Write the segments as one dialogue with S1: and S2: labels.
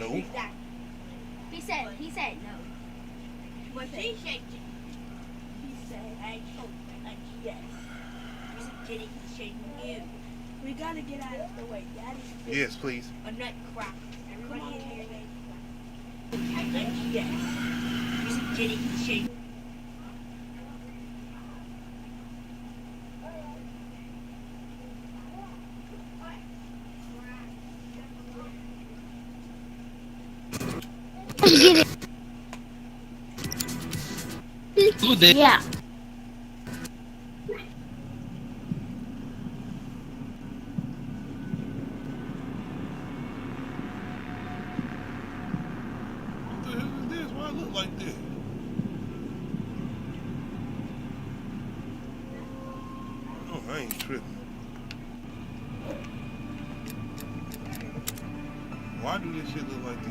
S1: No.
S2: Exactly.
S3: He said no.
S2: What she said, he said, I told her, yes. You didn't say no. We gotta get out of the way. Daddy's
S1: Yes, please.
S2: a nutcracker. Everybody in here knows. Yes. You didn't say
S3: Yeah.
S1: What the hell is this? Why it look like this? Oh, I ain't tripping. Why do this shit look like this?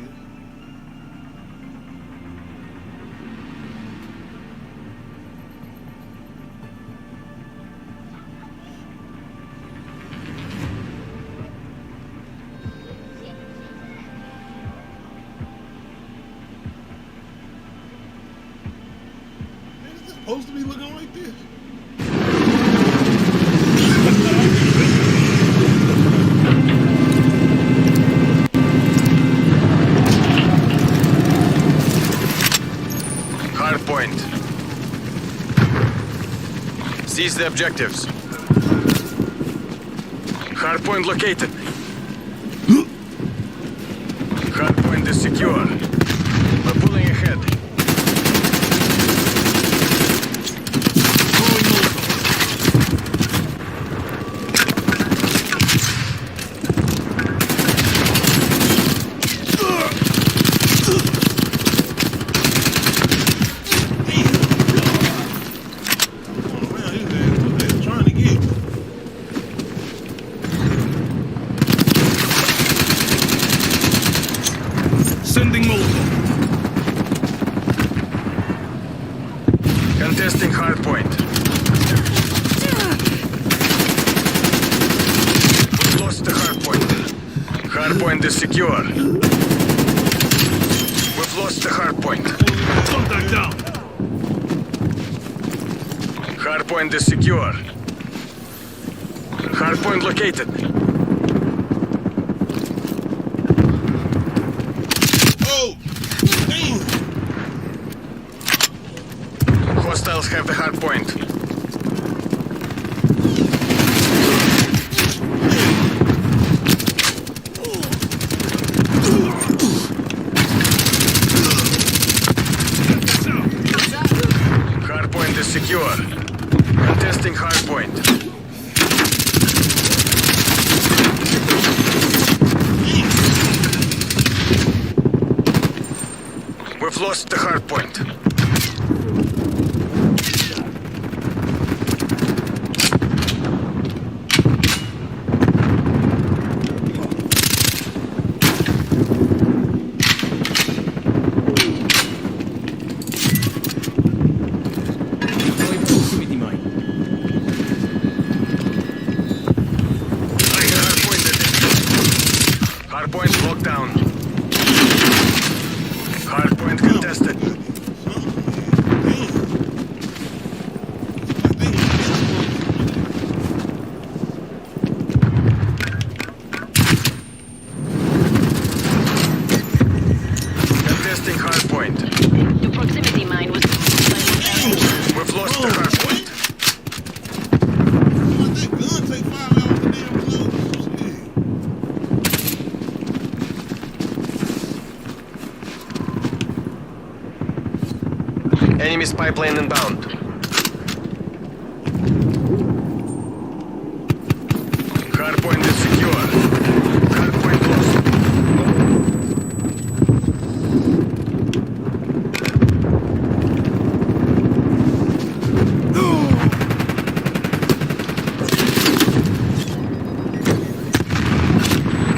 S1: Man, is this supposed to be looking like this?
S4: Hardpoint. Seize the objectives. Hardpoint located. Hardpoint is secure. We're pulling ahead.
S1: Going around his ass. What they trying to get?
S4: Sending Molotov. Contesting hardpoint. We've lost the hardpoint. Hardpoint is secure. We've lost the hardpoint.
S1: Contact down.
S4: Hardpoint is secure. Hardpoint located.
S1: Oh! Damn!
S4: Hostiles have the hardpoint. Hardpoint is secure. Contesting hardpoint. We've lost the hardpoint. Hardpoint locked down. Hardpoint contested. Contesting hardpoint.
S5: Your proximity mine was...
S4: We've lost the hardpoint.
S1: That gun take 5 hours to damn reload. Shit.
S4: Enemy spy plane inbound. Hardpoint is secure. Hardpoint lost.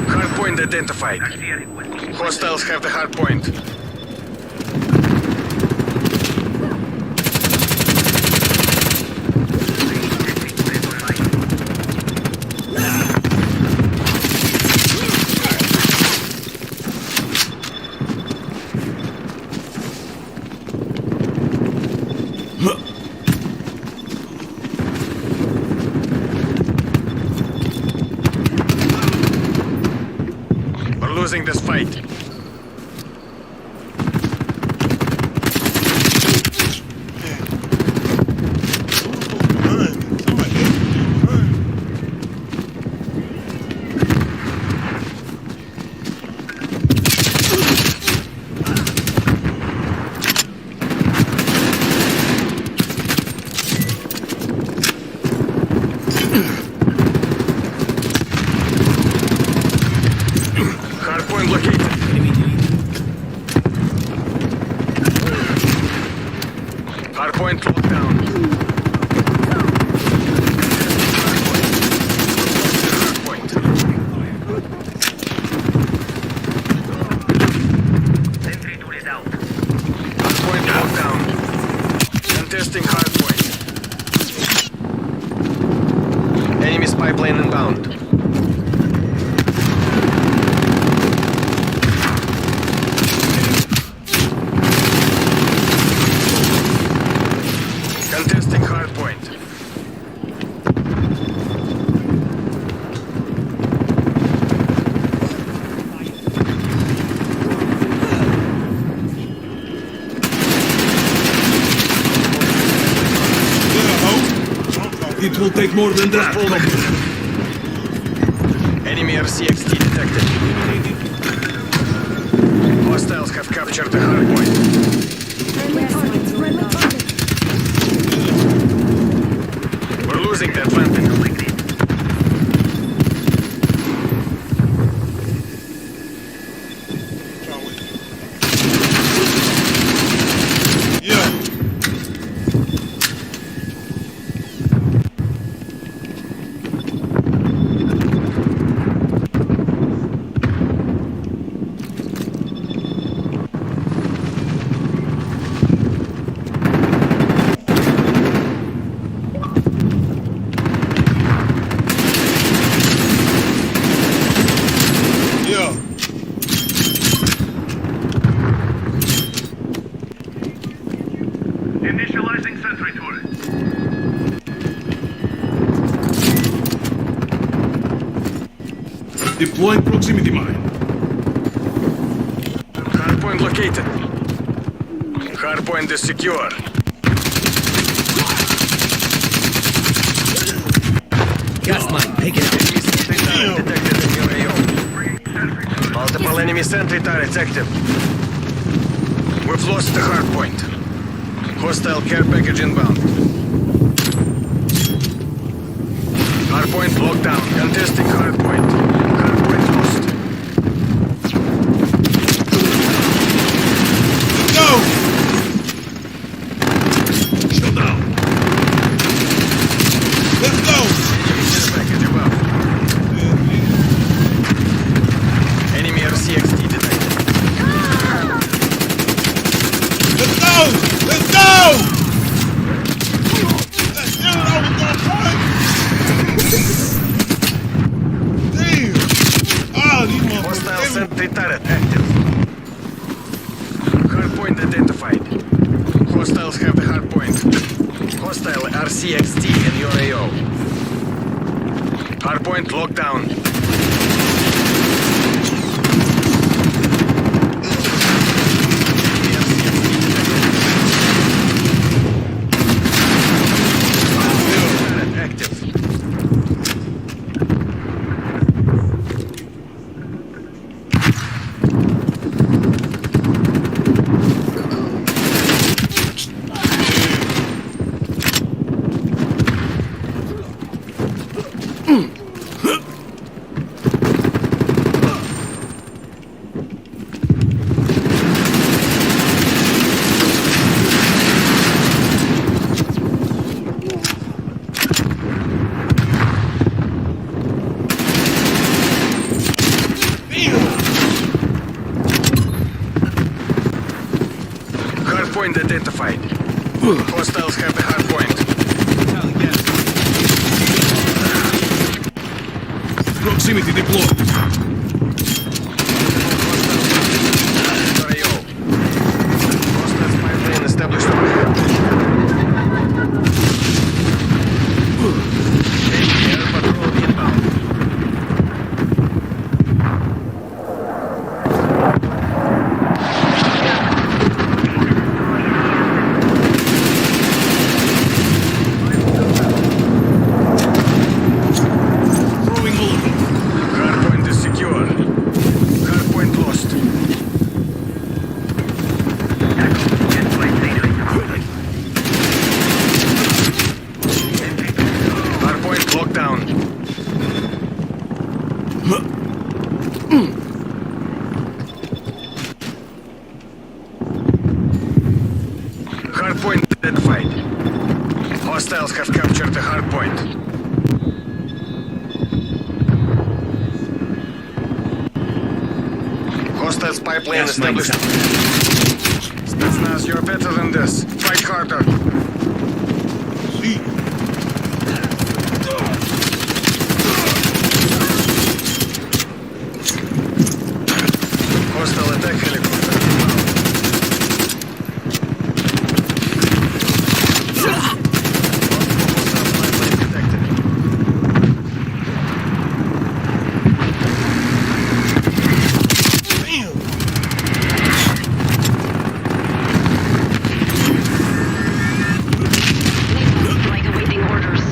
S4: Hardpoint identified. Hostiles have the hardpoint. We're losing this fight. Hardpoint located. Hardpoint locked down. Hardpoint.
S5: Sentry turret out.
S4: Hardpoint locked down. Contesting hardpoint. Enemy spy plane inbound. Contesting hardpoint.
S1: It will take more than that.
S4: Enemy RCXT detected. Hostiles have captured the hardpoint. We're losing the advantage.
S1: Yeah. Yeah.
S5: Initializing sentry turret.
S1: Deploying proximity mine.
S4: Hardpoint located. Hardpoint is secure.
S6: Gas mine, take it out.
S4: Detected in your AO. Multiple enemy sentry turrets active. We've lost the hardpoint. Hostile care package inbound. Hardpoint locked down. Contesting hardpoint. Hardpoint lost.
S1: Go! Shut down. Let's go!
S4: Care package above. Enemy RCXT detected.
S1: Let's go! Let's go! That's it, I was gonna fight. Damn! Ah, these
S4: Hostile
S1: motherfuckers.
S4: sentry turret active. Hardpoint identified. Hostiles have the hardpoint. Hostile RCXT in your AO. Hardpoint locked down. Turret active. Hardpoint identified. Hostiles have the hardpoint.
S1: Proximity deployed.
S4: Hostile spy plane established overhead. Air patrol inbound. Hardpoint identified. Hostiles have captured the hardpoint. Hostiles pipeline
S6: Gas mine
S4: established. Spetsnaz, you're better than this. Fight harder.
S1: See.
S4: Hostile attack helicopter. Hostile pipeline detected.
S1: Damn.
S7: Like awaiting orders.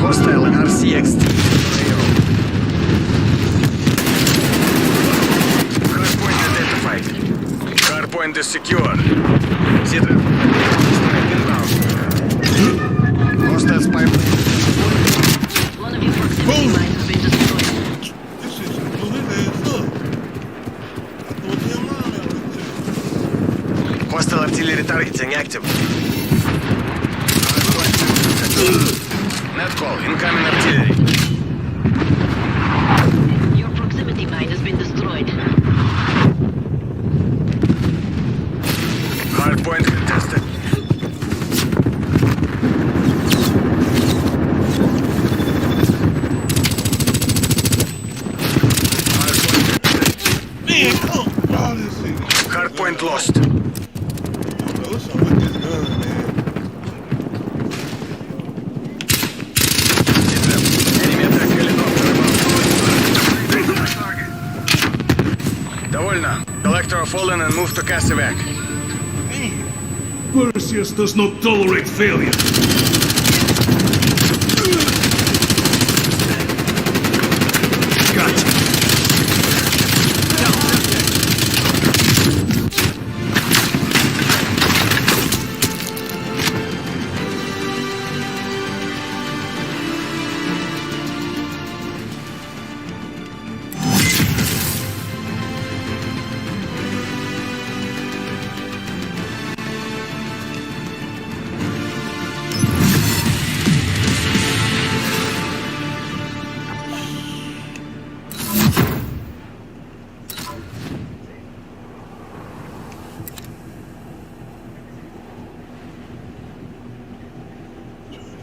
S4: Hostile RCXT. Hardpoint identified. Hardpoint is secure. Citra. Inbound. Hostiles pipeline.
S7: One of your proximity mines has been destroyed.
S1: This shit should blew his ass up. I threw a damn line out right there.
S4: Hostile artillery targeting active. Net call. Incoming artillery.
S7: Your proximity mine has been destroyed.
S4: Hardpoint contested.
S1: Man, come on. This shit.
S4: Hardpoint lost.
S1: Bro, what's up with this gun, man?
S4: Enemy attack helicopter above. Довольно. Collector fallen and moved to Casevac.
S1: Damn.
S6: Perseus does not tolerate failure. Gotcha.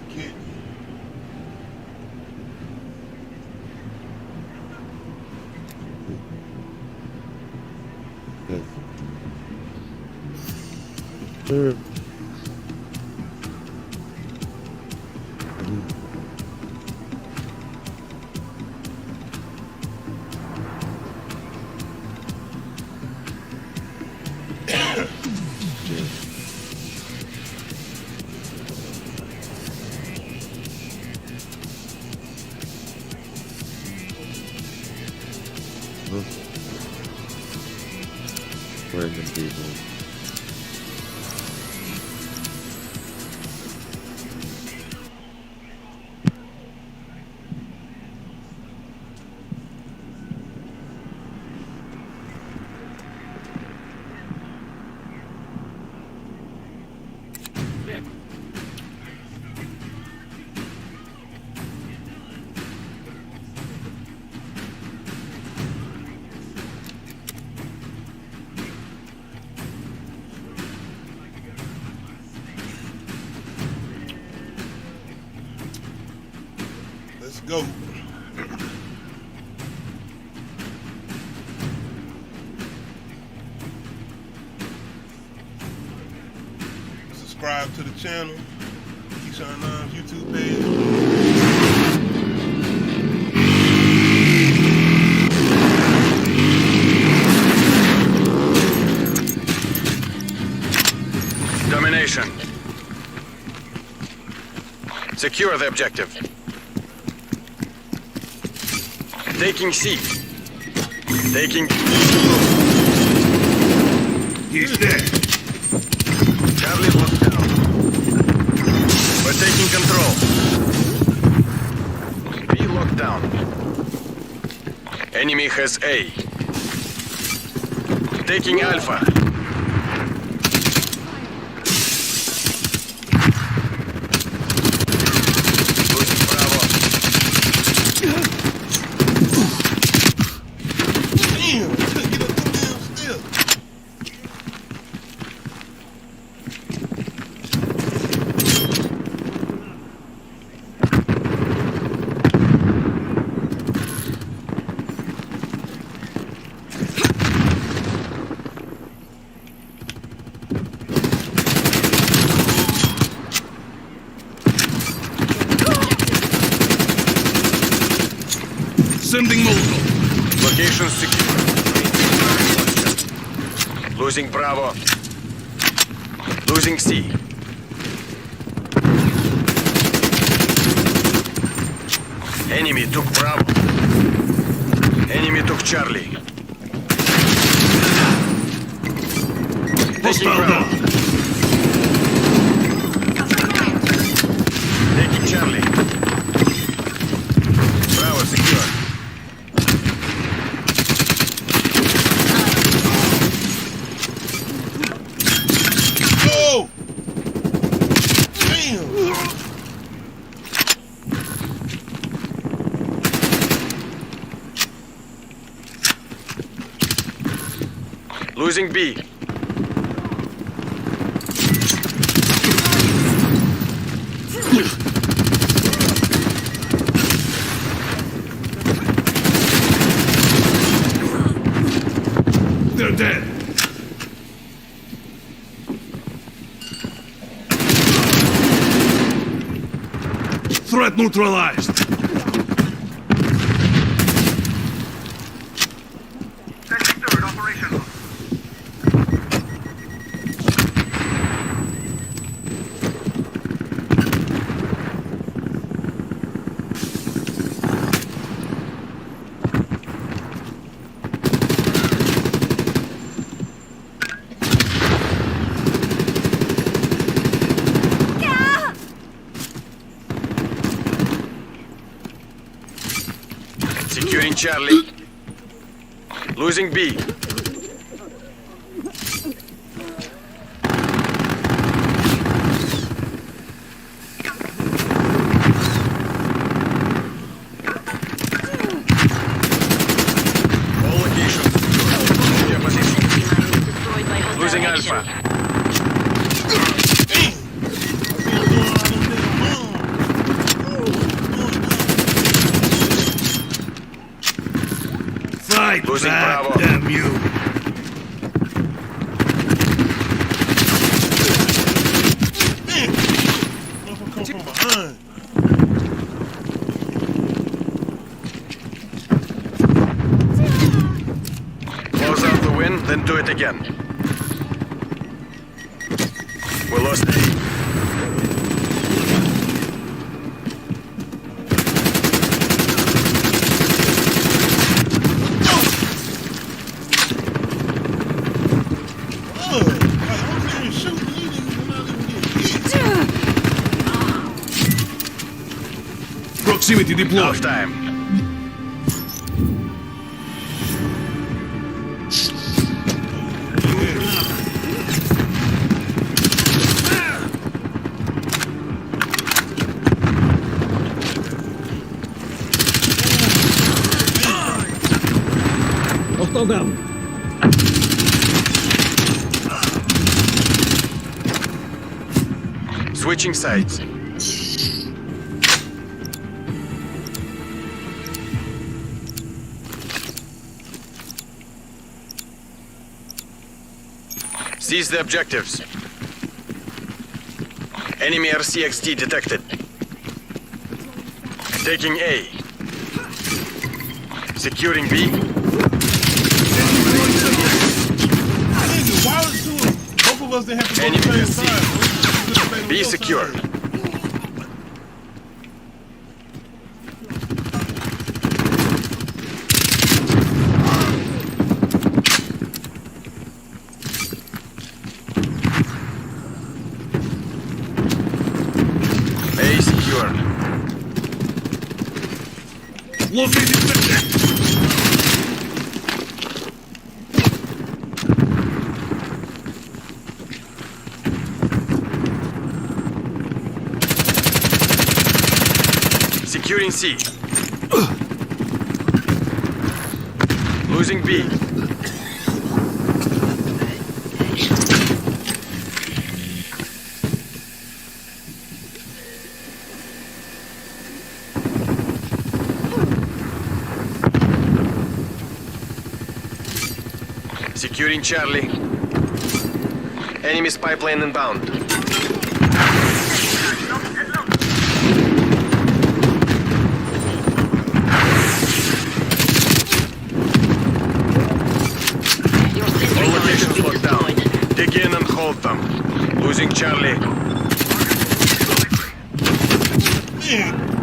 S1: Kid.
S8: Random people.
S1: Let's go. Subscribe to the channel. Keyshawn 9's YouTube page.
S4: Domination. Secure the objective. Taking C. Taking...
S6: He's dead.
S4: Charlie locked down. We're taking control. B locked down. Enemy has A. Taking Alpha. Losing Bravo.
S1: Damn, couldn't get up them damn steps.
S6: Sending Molotov.
S4: Location secure. Losing Bravo. Losing C. Enemy took Bravo. Enemy took Charlie. Taking
S6: Hostile
S4: Bravo.
S6: down.
S4: Taking Charlie. Bravo secure.
S1: Oh! Damn!
S4: Losing B.
S6: They're dead. Threat neutralized.
S5: Second third operational.
S4: Securing Charlie. Losing B. All locations secure. Your position.
S7: Destroyed by hostile
S4: Losing
S7: action.
S4: Alpha.
S6: Fight
S4: Losing
S6: back,
S4: Bravo.
S6: damn you.
S1: Motherfucker come from behind.
S4: Close out the win, then do it again. We lost A.
S1: Oh, like, I wasn't even shooting. You didn't not even get hit.
S6: Proximity
S4: Half
S6: deployed.
S4: time.
S6: Hostile down.
S4: Switching sides. Seize the objectives. Enemy RCXD detected. Taking A. Securing B.
S1: Nigga, why was two both of us that have to go
S4: Enemy
S1: to the
S4: can
S1: same
S4: see.
S1: side? Bro? We could've stayed on
S4: Be
S1: your
S4: secure.
S1: side.
S4: secure.
S6: Located sector.
S4: Securing C. Losing B. Securing Charlie. Enemy spy plane inbound.
S7: Your sentry
S4: All
S7: turret has
S4: locations
S7: been
S4: locked down.
S7: destroyed.
S4: Dig in and hold them. Losing Charlie.
S1: Man.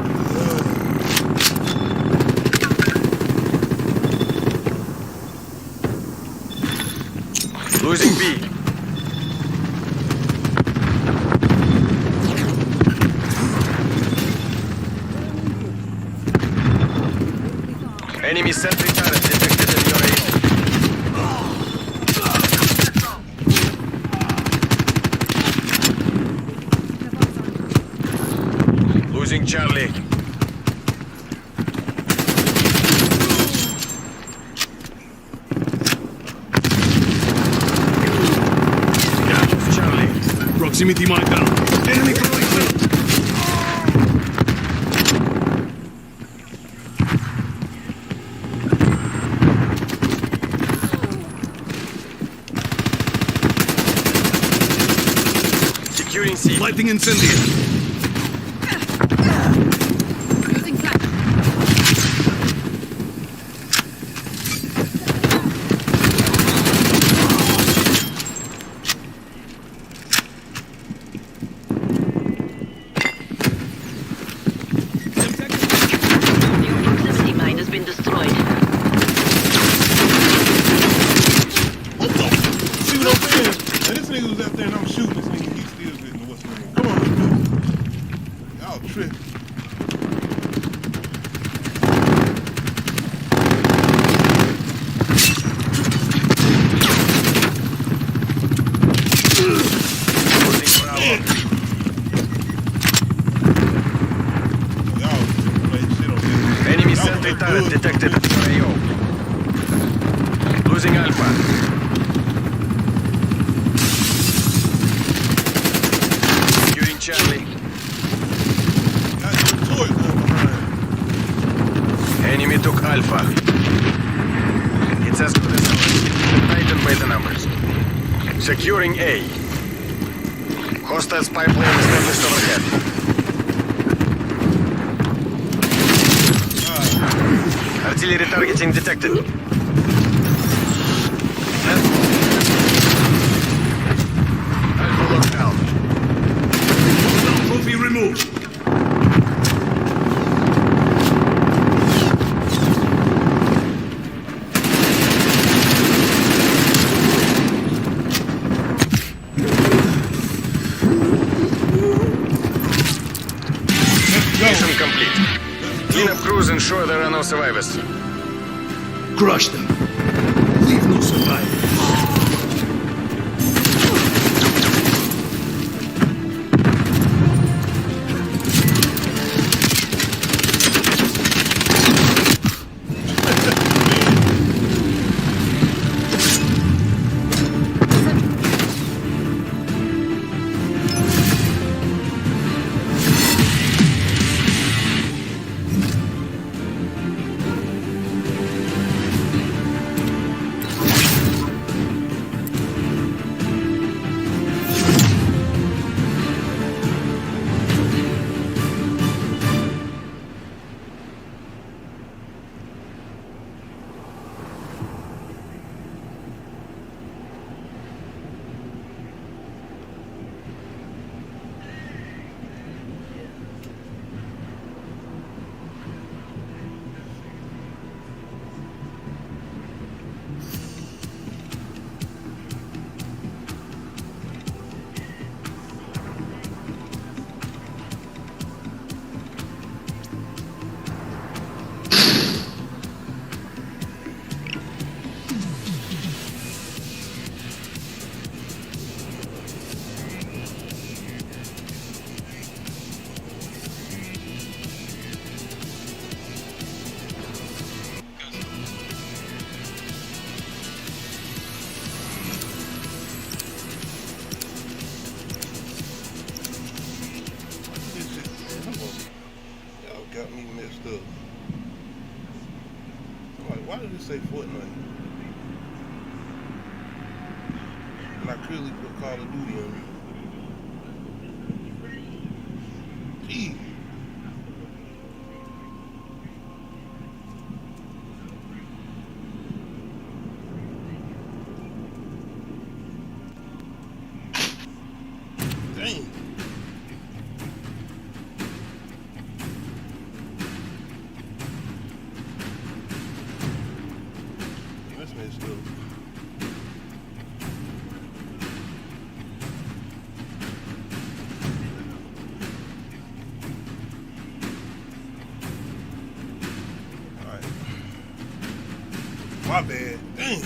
S4: Losing B. Enemy sentry turret detected in your AO. Losing Charlie. Capture Charlie.
S6: Proximity mine down. Enemy collision.
S4: Securing C.
S6: Lighting incendiary.
S3: Using flash.
S7: Your proximity mine has been destroyed.
S1: What the? See what I'm saying? Now this nigga was out there and I'm shooting this nigga. He still getting what's his name. Come on. Y'all tripping.
S4: Losing Bravo.
S1: Y'all play shit on this.
S4: Enemy
S1: Y'all
S4: sentry
S1: play
S4: turret
S1: good.
S4: detected at your AO. Losing Alpha. Securing Charlie.
S1: Got your toy going behind.
S4: Enemy took Alpha. It's as good as ours. Tightened by the numbers. Securing A. Hostile spy plane established overhead. Artillery targeting detected. Alpha locked down.
S6: Trophy removed.
S4: Mission complete. Clean up crews, ensure there are no survivors.
S6: Crush them. Leave no survivors.
S1: got me messed up. I'm like, why did it say Fortnite? And I clearly put Call of Duty on it. Gee. Dang. That's messed up. Alright. My bad. Dang.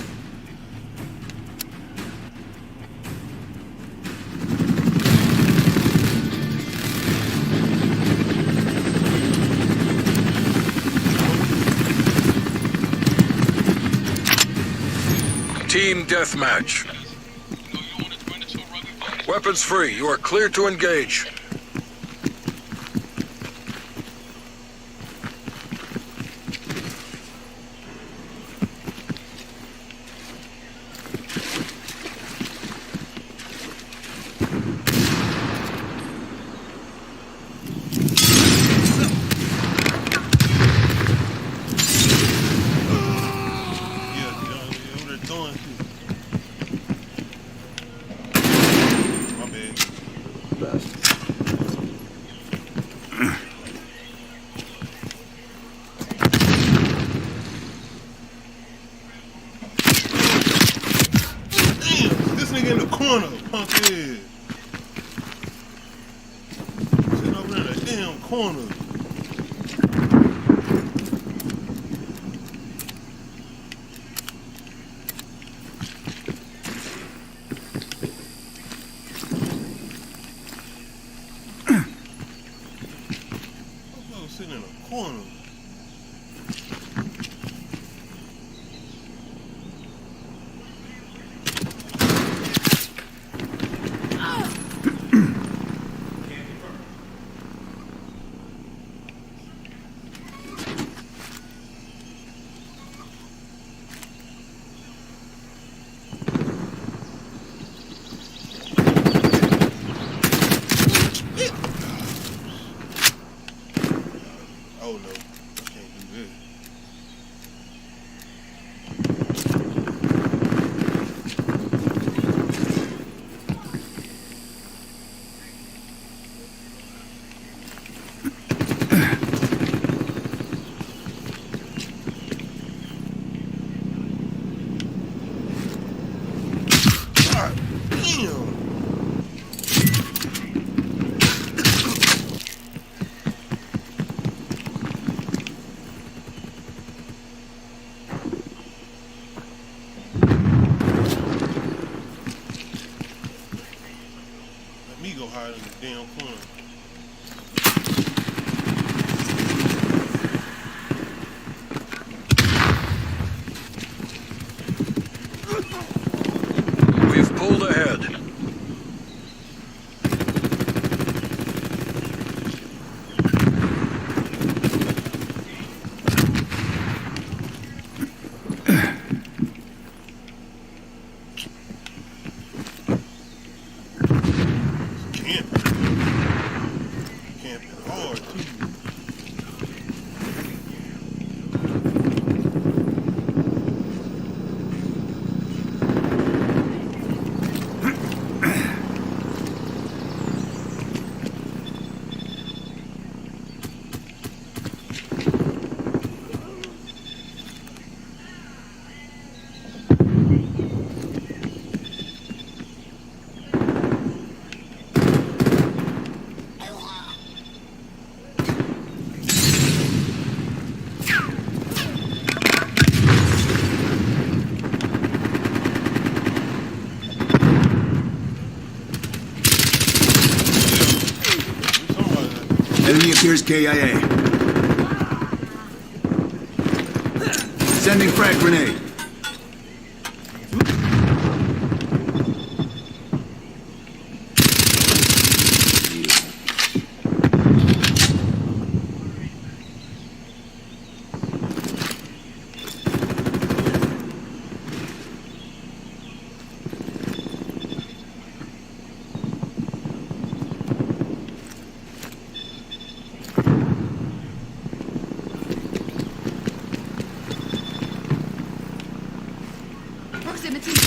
S8: Team deathmatch. Weapons free. You are clear to engage. In the corner, punk head. Sitting over there in the damn corner. I'm sitting in a corner. Oh no, I can't do this. God damn. Me go hide in the damn corner. We've pulled ahead.
S1: Camping hard too.
S6: Enemy appears KIA. Sending frag grenade.
S3: proximity.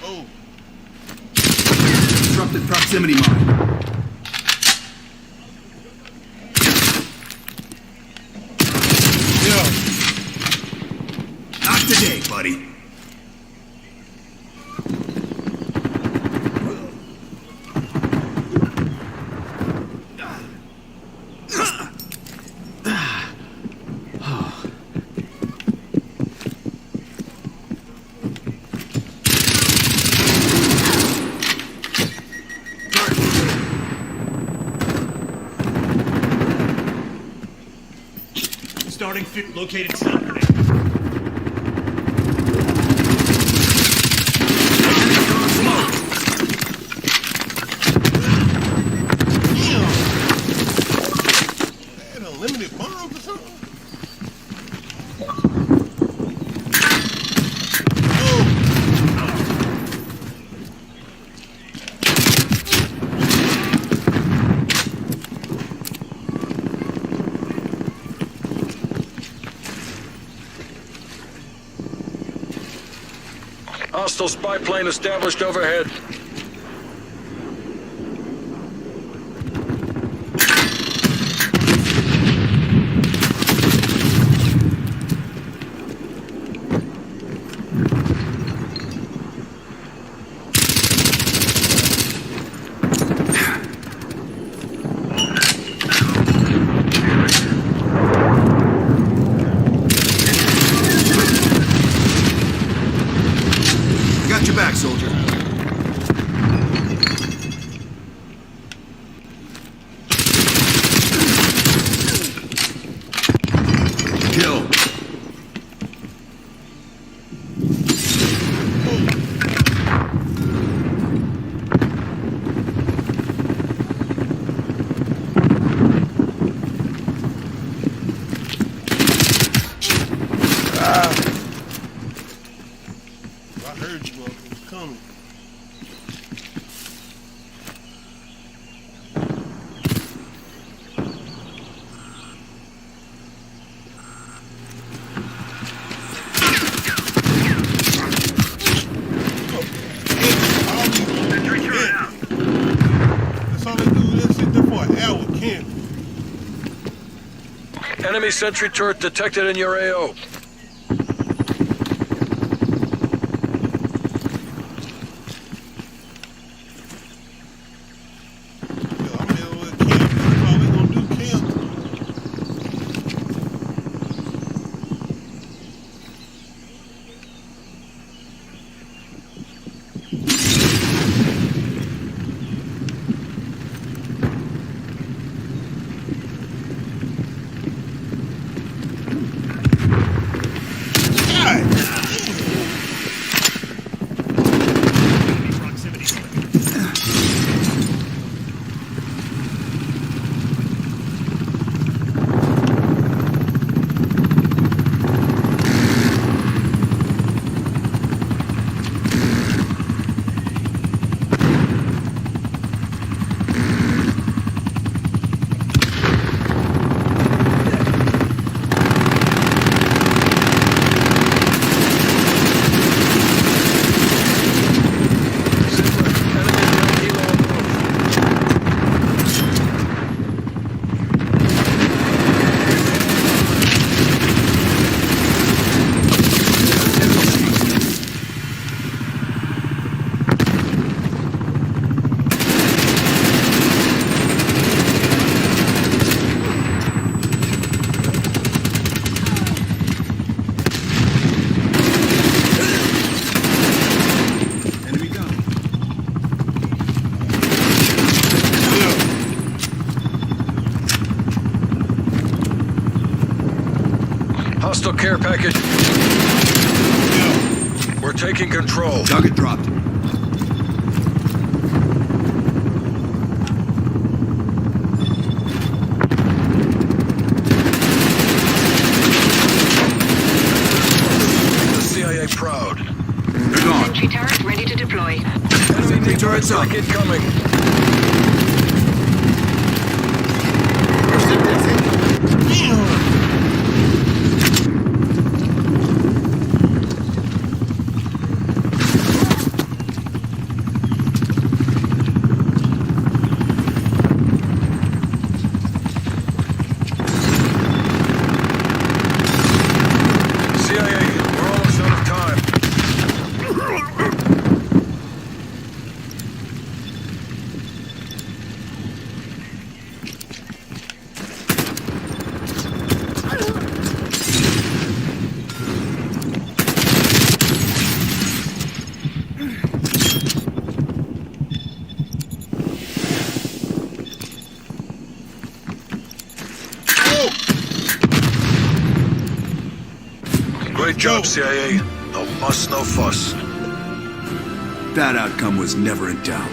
S1: Oh,
S6: Disrupted proximity mine.
S1: yeah.
S6: Not today, buddy.
S9: Starting fit located stun grenade.
S1: They had unlimited bombs or something? Oh,
S4: Hostile spy plane established overhead.
S6: Got your back, soldier. Kill.
S1: I heard you, it was coming.
S5: Sentry turret out.
S1: That's all they do. They'll sit there for an hour camping.
S4: Enemy sentry turret detected in your AO.
S1: Yeah, I'm there with camp. That's all they gonna do, camp. God.
S9: Proximity.
S6: Enemy down.
S4: Hostile care package.
S1: Yeah.
S4: We're taking control.
S6: Target dropped.
S4: The CIA proud.
S6: They're gone.
S7: Sentry turret ready to deploy.
S4: Enemy
S6: turrets up.
S4: strike incoming. Good job, CIA. No muss, no fuss.
S6: That outcome was never in doubt.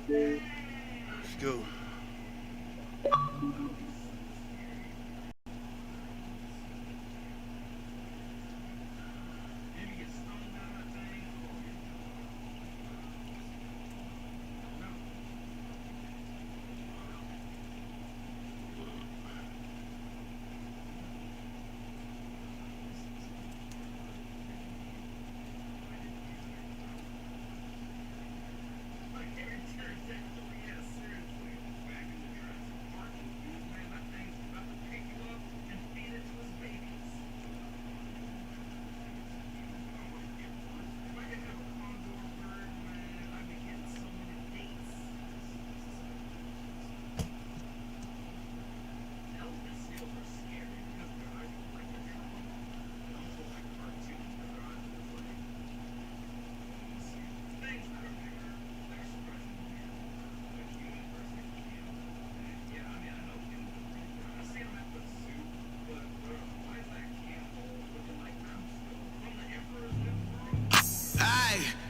S8: Let's go.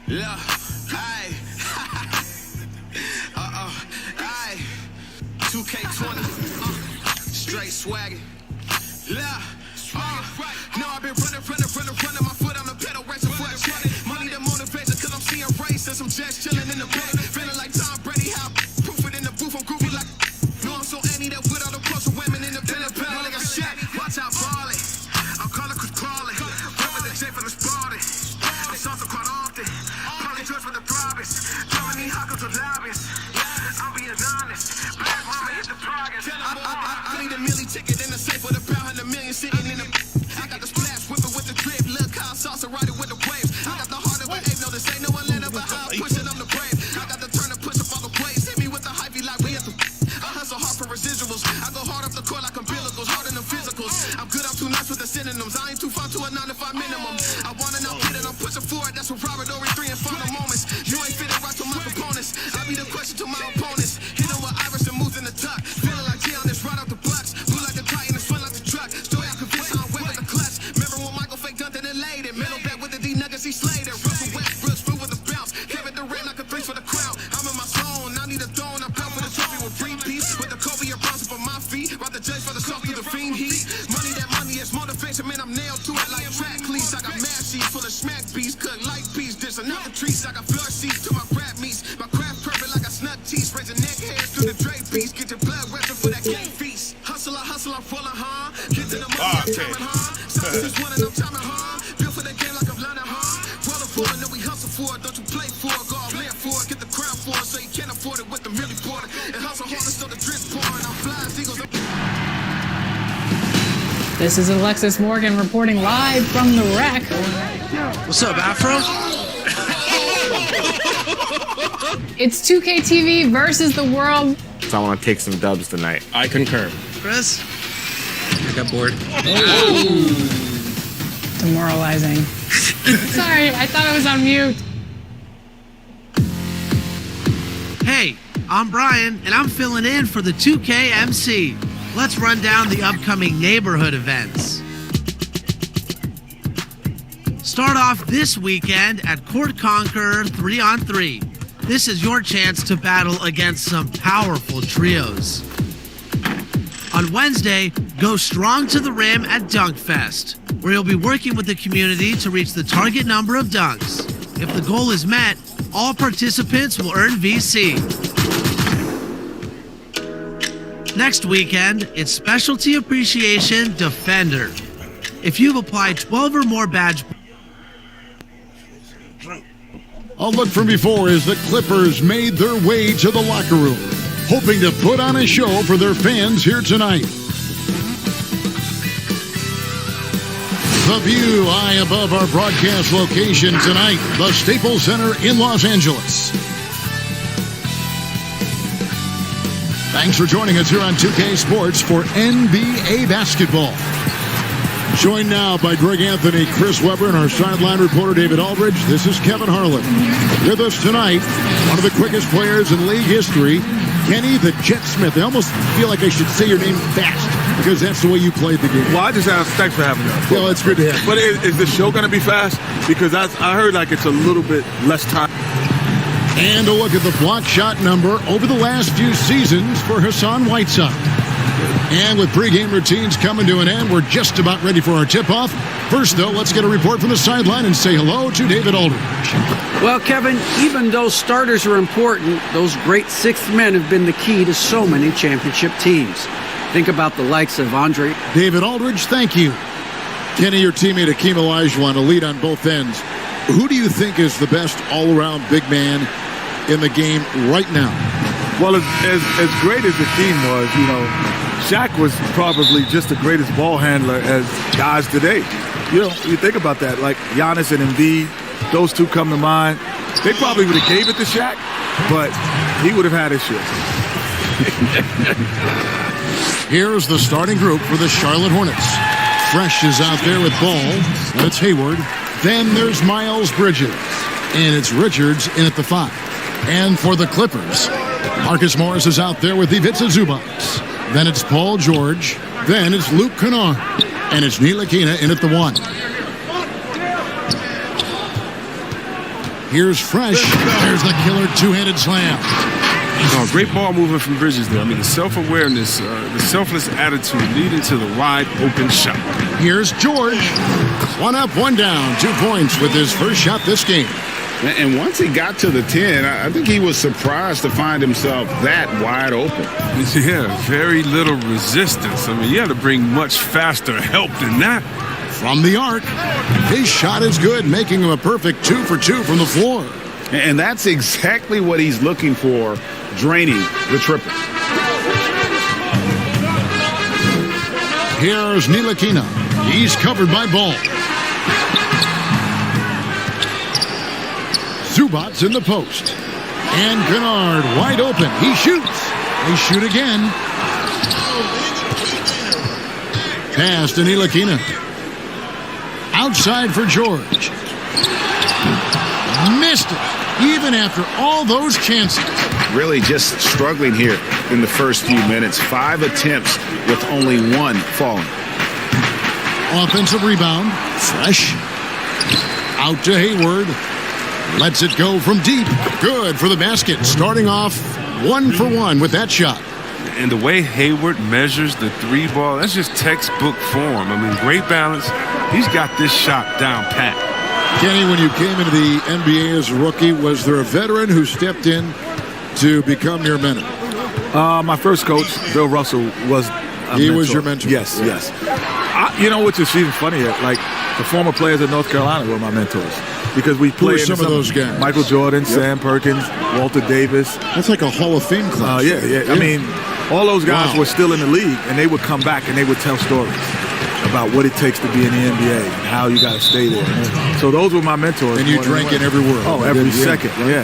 S10: Yeah, aye. 2K20, straight swaggin'. Yeah, no, I've been running, my foot on the pedal, racing for a check. Money the motivation, cause I'm seeing races, I'm just chillin' in the back. Feeling like Tom Brady, how proof it in the booth, I'm groovy like. No, I'm so anti that with all the close women in the pen like a shot. Watch out, ballin'. I'm calling Chris crawling. Rippin' the J from the Spartan. I'm salsa quite often. Probably judge with the province. Throwing these huckles with lobbyists. I'm being honest. Black mama hit the progress. I need a milli ticket in the safe with about 100 million sitting in the. I got the splash whipping with the drip. Lil' Kyle salsa riding with the waves. I got the heart of an ape. No, this ain't no Atlanta, but I'll push it. I'm the brave. I got the turn to push up all the plays. Hit me with the hype like we at the. I hustle hard for residuals. I go hard up the court like umbilicals. Hard in the physicals. I'm good, I'm too nice with the synonyms. I ain't too far to a 9 to 5 minimum. I wanna know get it, I'm pushing forward. That's what Robert Ory 3 and final moments. You ain't fitting right to my components. I be the question to my opponents. Hit them with Irish and moves in the tuck. Feeling like Keon is right out the blocks. Blue like the Titan, it's fun like the truck. Story I convince I'm wet with the clutch. Remember when Michael fake dunked and laid it. Middle back with the D nuggets, he slayed it. Russell Westbrook's through with the bounce. Kevin Durant like a 3 for the crown. I'm in my zone, I need a throne. I'm down for the trophy with free piece. With the Kobe and Bronson for my feet. About the judge for the soft through the fiend heat. Money is motivation, man, I'm nailed to it like track cleats. I got mad sheets full of smack beats, cut like beats. There's another treats. I got flush seats to my crab meats. My craft perfect like I snuck teeth. Raising neck hairs through the drape piece. Get your blood weapon for that game feast. Hustle, I'm full of huh? Get to the money, I'm timing huh? Something just wanting, I'm timing huh? Built for the game like I'm learning huh? Rolling for it, know we hustle for it. Don't you play for it, go all live for it. Get the crown for it, so you can't afford it with the really pouring. And hustle harder so the drip's pouring. I'm flying eagles.
S11: This is Alexis Morgan reporting live from the wreck.
S12: What's up, Afro?
S11: It's 2K TV versus the world.
S13: So I want to take some dubs tonight. I concur.
S12: Chris? I got bored.
S11: Demoralizing. Sorry, I thought I was on mute.
S12: Hey, I'm Brian, and I'm filling in for the 2K MC. Let's run down the upcoming neighborhood events. Start off this weekend at Court Conqueror 3-on-3. This is your chance to battle against some powerful trios. On Wednesday, go strong to the rim at Dunkfest. where you'll be working with the community to reach the target number of dunks. If the goal is met, all participants will earn VC. Next weekend, it's Specialty Appreciation Defender. If you've applied 12 or more badge...
S14: A look from before as the Clippers made their way to the locker room, hoping to put on a show for their fans here tonight. The view high above our broadcast location tonight, the Staples Center in Los Angeles. Thanks for joining us here on 2K Sports for NBA basketball. Joined now by Greg Anthony, Chris Webber, and our sideline reporter David Aldridge. This is Kevin Harlan. With us tonight, one of the quickest players in league history, Kenny the Jet Smith. I almost feel like I should say your name fast because that's the way you played the game.
S15: Well, I just have thanks for having us.
S14: Well, it's good to have you.
S15: But is the show going to be fast? Because I heard like it's a little bit less time.
S14: And a look at the block shot number over the last few seasons for Hassan Whiteside. And with pregame routines coming to an end, we're just about ready for our tip-off. First, though, let's get a report from the sideline and say hello to David Aldridge.
S16: Well, Kevin, even though starters are important, those great sixth men have been the key to so many championship teams. Think about the likes of Andre.
S14: David Aldridge, thank you. Kenny, your teammate Akeem Olajuwon, a lead on both ends. Who do you think is the best all-around big man in the game right now?
S15: Well, as great as the team was, you know, Shaq was probably just the greatest ball handler as guys today. You know, you think about that, like Giannis and Embiid, those two come to mind. They probably would have gave it to Shaq, but he would have had his shit.
S14: Here's the starting group for the Charlotte Hornets. Fresh is out there with ball. That's Hayward. Then there's Miles Bridges. And it's Richards in at the 5. And for the Clippers, Marcus Morris is out there with Ivica Zubac. Then it's Paul George. Then it's Luke Kennard. And it's Ntilikina in at the 1. Here's Fresh. There's the killer two-handed slam.
S17: Oh, great ball movement from Bridges there. I mean, the self-awareness, the selfless attitude leading to the wide-open shot.
S14: Here's George. 1 up, 1 down. 2 points with his first shot this game.
S18: And once he got to the 10, I think he was surprised to find himself that wide open.
S17: Yeah, very little resistance. I mean, you had to bring much faster help than that.
S14: From the arc, his shot is good, making him a perfect 2 for 2 from the floor.
S18: And that's exactly what he's looking for, draining the triple.
S14: Here's Ntilikina. He's covered by Ball. Zubac's in the post. And Kennard wide open. He shoots. They shoot again. Pass to Ntilikina. Outside for George. Missed it. Even after all those chances.
S18: Really just struggling here in the first few minutes. 5 attempts with only 1 falling.
S14: Offensive rebound. Fresh. Out to Hayward. Lets it go from deep. Good for the basket. Starting off 1 for 1 with that shot.
S17: And the way Hayward measures the 3 ball, that's just textbook form. I mean, great balance. He's got this shot down pat.
S14: Kenny, when you came into the NBA as a rookie, was there a veteran who stepped in to become your mentor?
S15: My first coach, Bill Russell, was a
S14: He
S15: mentor.
S14: was your mentor?
S15: Yes, yes. You know, which is even funnier, like the former players of North Carolina were my mentors. Because we played
S14: some of those guys?
S15: Michael Jordan, Sam Perkins, Walter Davis.
S14: That's like a Hall of Fame class.
S15: Yeah. I mean, all those guys were still in the league, and they would come back and they would tell stories about what it takes to be in the NBA and how you got to stay there. So those were my mentors.
S14: And you drank in every word.
S15: Oh, every second, yeah.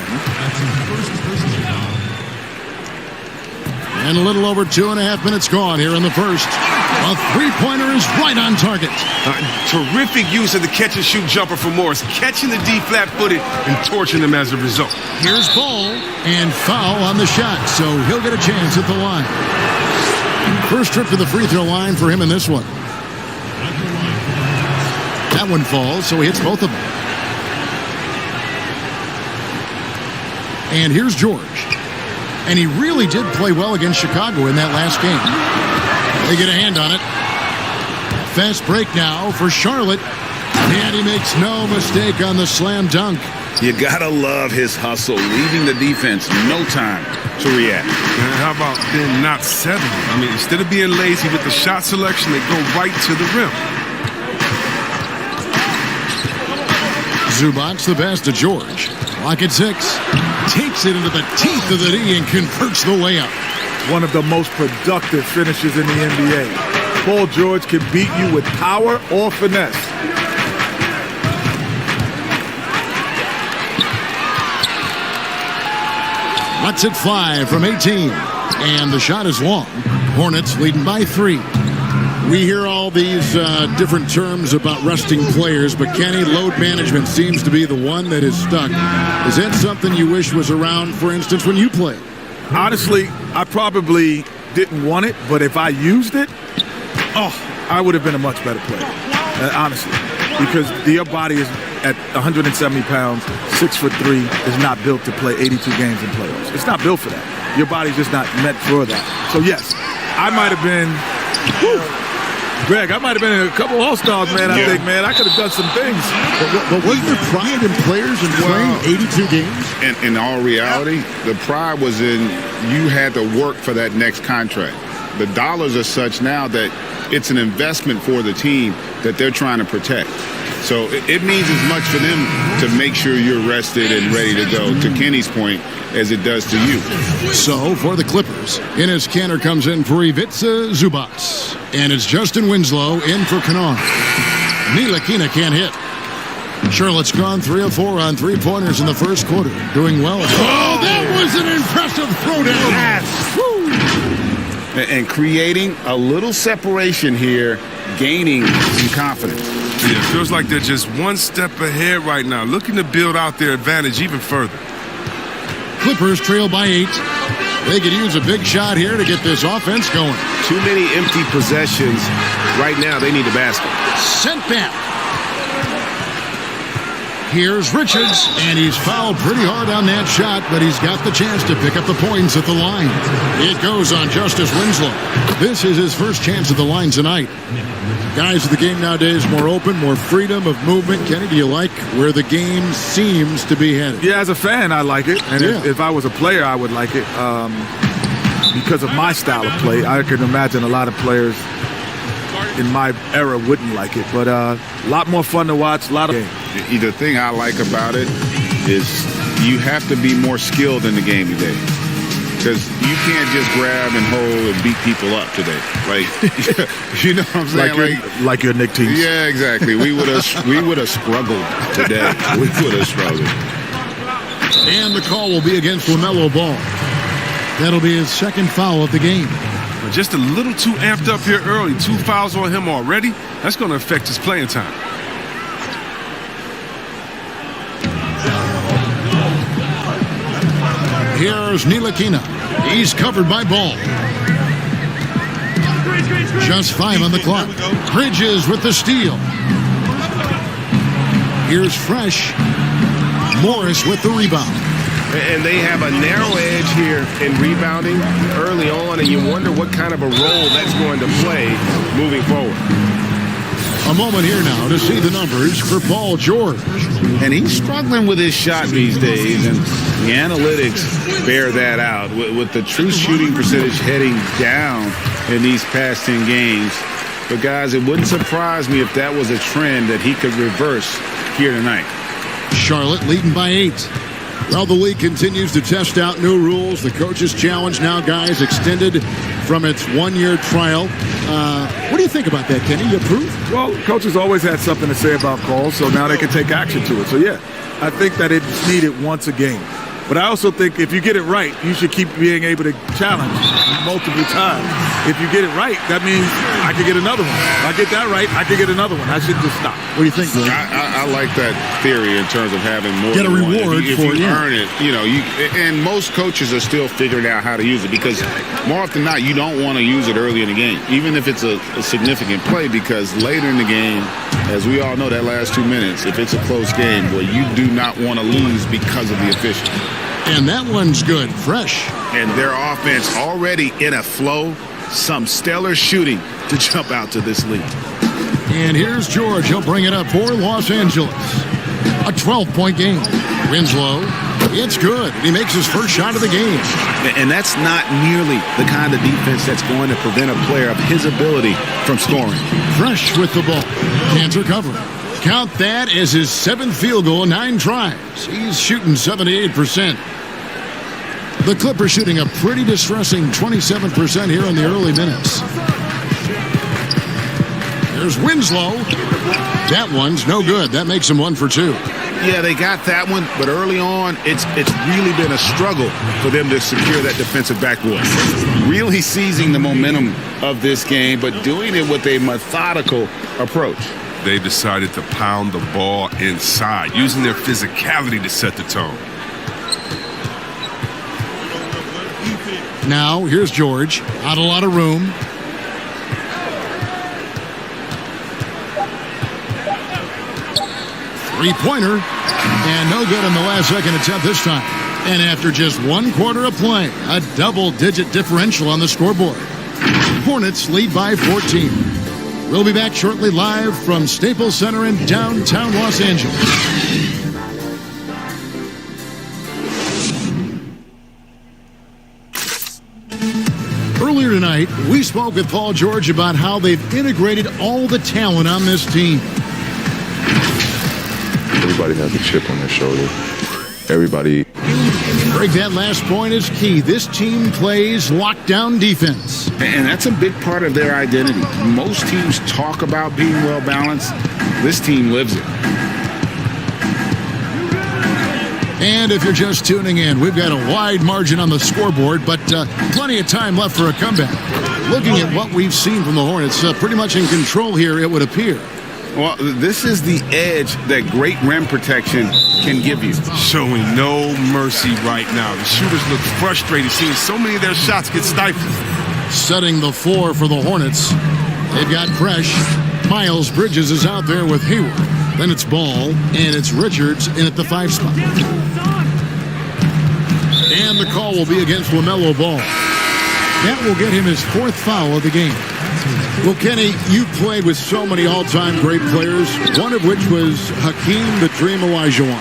S14: And a little over 2.5 minutes gone here in the first. A three-pointer is right on target.
S17: Terrific use of the catch-and-shoot jumper for Morris, catching the D flat-footed and torching them as a result.
S14: Here's Ball and foul on the shot, so he'll get a chance at the line. First trip to the free throw line for him in this one. That one falls, so he hits both of them. And here's George. And he really did play well against Chicago in that last game. They get a hand on it. Fast break now for Charlotte. And he makes no mistake on the slam dunk.
S18: You gotta love his hustle, leaving the defense no time to react.
S17: And how about then not settling? I mean, instead of being lazy with the shot selection, they go right to the rim.
S14: Zubac the pass to George. Clock at 6. Takes it into the teeth of the knee and converts the layup.
S15: One of the most productive finishes in the NBA. Paul George can beat you with power or finesse.
S14: Lets it fly from 18. And the shot is long. Hornets leading by 3. We hear all these different terms about resting players, but Kenny, load management seems to be the one that is stuck. Is that something you wish was around, for instance, when you played?
S15: Honestly, I probably didn't want it, but if I used it, I would have been a much better player, honestly. Because your body is at 170 pounds, 6'3", is not built to play 82 games in playoffs. It's not built for that. Your body's just not meant for that. So yes, I might have been, Greg, I might have been in a couple All-Stars, man, I think, man. I could have done some things.
S14: But wasn't there pride in players in playing 82 games?
S18: In all reality, the pride was in you had to work for that next contract. The dollars are such now that it's an investment for the team that they're trying to protect. So it means as much for them to make sure you're rested and ready to go, to Kenny's point, as it does to you.
S14: So for the Clippers, Enes Kanter comes in for Ivica Zubac. And it's Justin Winslow in for Kennard. Ntilikina can't hit. Charlotte's gone 3 of 4 on three-pointers in the first quarter. Doing well. Oh, that was an impressive throwdown.
S18: And creating a little separation here, gaining some confidence.
S17: Yeah, it feels like they're just one step ahead right now, looking to build out their advantage even further.
S14: Clippers trail by 8. They could use a big shot here to get this offense going.
S8: Too many empty possessions. Right now, they need a basket.
S14: Sent back. Here's Richards, and he's fouled pretty hard on that shot, but he's got the chance to pick up the points at the line. It goes on Justice Winslow. This is his first chance at the line tonight. Guys of the game nowadays more open, more freedom of movement. Kenny, do you like where the game seems to be headed?
S15: Yeah, as a fan, I like it. And if I was a player, I would like it. Because of my style of play, I can imagine a lot of players in my era wouldn't like it. But a lot more fun to watch, a lot of games.
S18: The thing I like about it is you have to be more skilled in the game today. Because you can't just grab and hold and beat people up today. Like, you know what I'm saying?
S15: Like your Nick teams.
S18: Yeah, exactly. We would have struggled today. We would have struggled.
S14: And the call will be against LaMelo Ball. That'll be his second foul of the game.
S17: Just a little too amped up here early. 2 fouls on him already. That's going to affect his playing time.
S14: Here's Ntilikina. He's covered by Ball. Just 5 on the clock. Bridges with the steal. Here's Fresh. Morris with the rebound.
S8: And they have a narrow edge here in rebounding early on, and you wonder what kind of a role that's going to play moving forward.
S14: A moment here now to see the numbers for Paul George.
S18: And he's struggling with his shot these days, and the analytics bear that out. With the true shooting percentage heading down in these past 10 games. But, guys, it wouldn't surprise me if that was a trend that he could reverse here tonight.
S14: Charlotte leading by 8. Well, the league continues to test out new rules. The coaches' challenge now, guys, extended from its 1-year trial. What do you think about that, Kenny? You approve?
S15: Well, coaches always had something to say about calls, so now they can take action to it. So, yeah, I think that it's needed once a game. But I also think if you get it right, you should keep being able to challenge multiple times. If you get it right, that means I could get another one. If I get that right, I could get another one. I should just stop.
S14: What do you think, Greg?
S18: I like that theory in terms of having more
S14: get a
S18: than
S14: reward
S18: one. If you earn it, you know, and most coaches are still figuring out how to use it because more often than not, you don't want to use it early in the game, even if it's a significant play, because later in the game, as we all know, that last 2 minutes, if it's a close game, well, you do not want to lose because of the officials.
S14: And that one's good, Fresh.
S18: And their offense already in a flow, some stellar shooting to jump out to this lead.
S14: And here's George. He'll bring it up for Los Angeles. A 12-point game. Winslow. It's good. He makes his first shot of the game.
S18: And that's not nearly the kind of defense that's going to prevent a player of his ability from scoring.
S14: Fresh with the ball. Can't recover. Count that as his 7th field goal in 9 tries. He's shooting 78%. The Clippers shooting a pretty distressing 27% here in the early minutes. There's Winslow. That one's no good. That makes him 1 for 2.
S18: Yeah, they got that one, but early on, it's really been a struggle for them to secure that defensive backboard. Really seizing the momentum of this game, but doing it with a methodical approach.
S17: They decided to pound the ball inside, using their physicality to set the tone.
S14: Now, here's George. Not a lot of room. Three-pointer. And no good in the last second attempt this time. And after just 1 quarter of play, a double-digit differential on the scoreboard. Hornets lead by 14. We'll be back shortly live from Staples Center in downtown Los Angeles. Earlier tonight, we spoke with Paul George about how they've integrated all the talent on this team.
S19: Everybody has a chip on their shoulder. Everybody.
S14: Greg, that last point is key. This team plays lockdown defense.
S18: And that's a big part of their identity. Most teams talk about being well-balanced. This team lives it.
S14: And if you're just tuning in, we've got a wide margin on the scoreboard, but plenty of time left for a comeback. Looking at what we've seen from the Hornets, pretty much in control here, it would appear.
S18: Well, this is the edge that great rim protection can give you.
S17: Showing no mercy right now. The shooters look frustrated, seeing so many of their shots get stifled.
S14: Setting the floor for the Hornets. They've got Fresh. Miles Bridges is out there with Hayward. Then it's Ball, and it's Richards in at the 5 spot. And the call will be against LaMelo Ball. That will get him his 4th foul of the game. Well, Kenny, you played with so many all-time great players, one of which was Hakeem the Dream Olajuwon.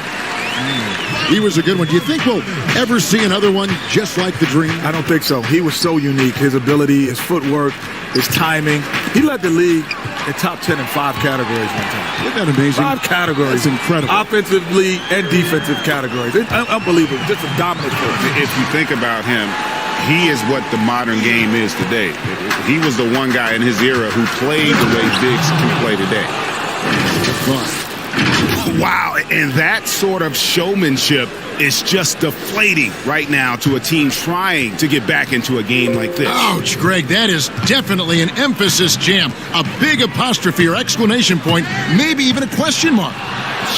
S14: He was a good one. Do you think we'll ever see another one just like the Dream?
S15: I don't think so. He was so unique. His ability, his footwork, his timing. He led the league in top 10 in 5 categories one time.
S14: Isn't that amazing?
S15: 5 categories.
S14: That's incredible.
S15: Offensively and defensive categories. It's unbelievable. Just a dominant force.
S18: If you think about him, he is what the modern game is today. He was the one guy in his era who played the way bigs can play today. Wow, and that sort of showmanship is just deflating right now to a team trying to get back into a game like this.
S14: Ouch, Greg, that is definitely an emphasis jam. A big apostrophe or exclamation point, maybe even a question mark.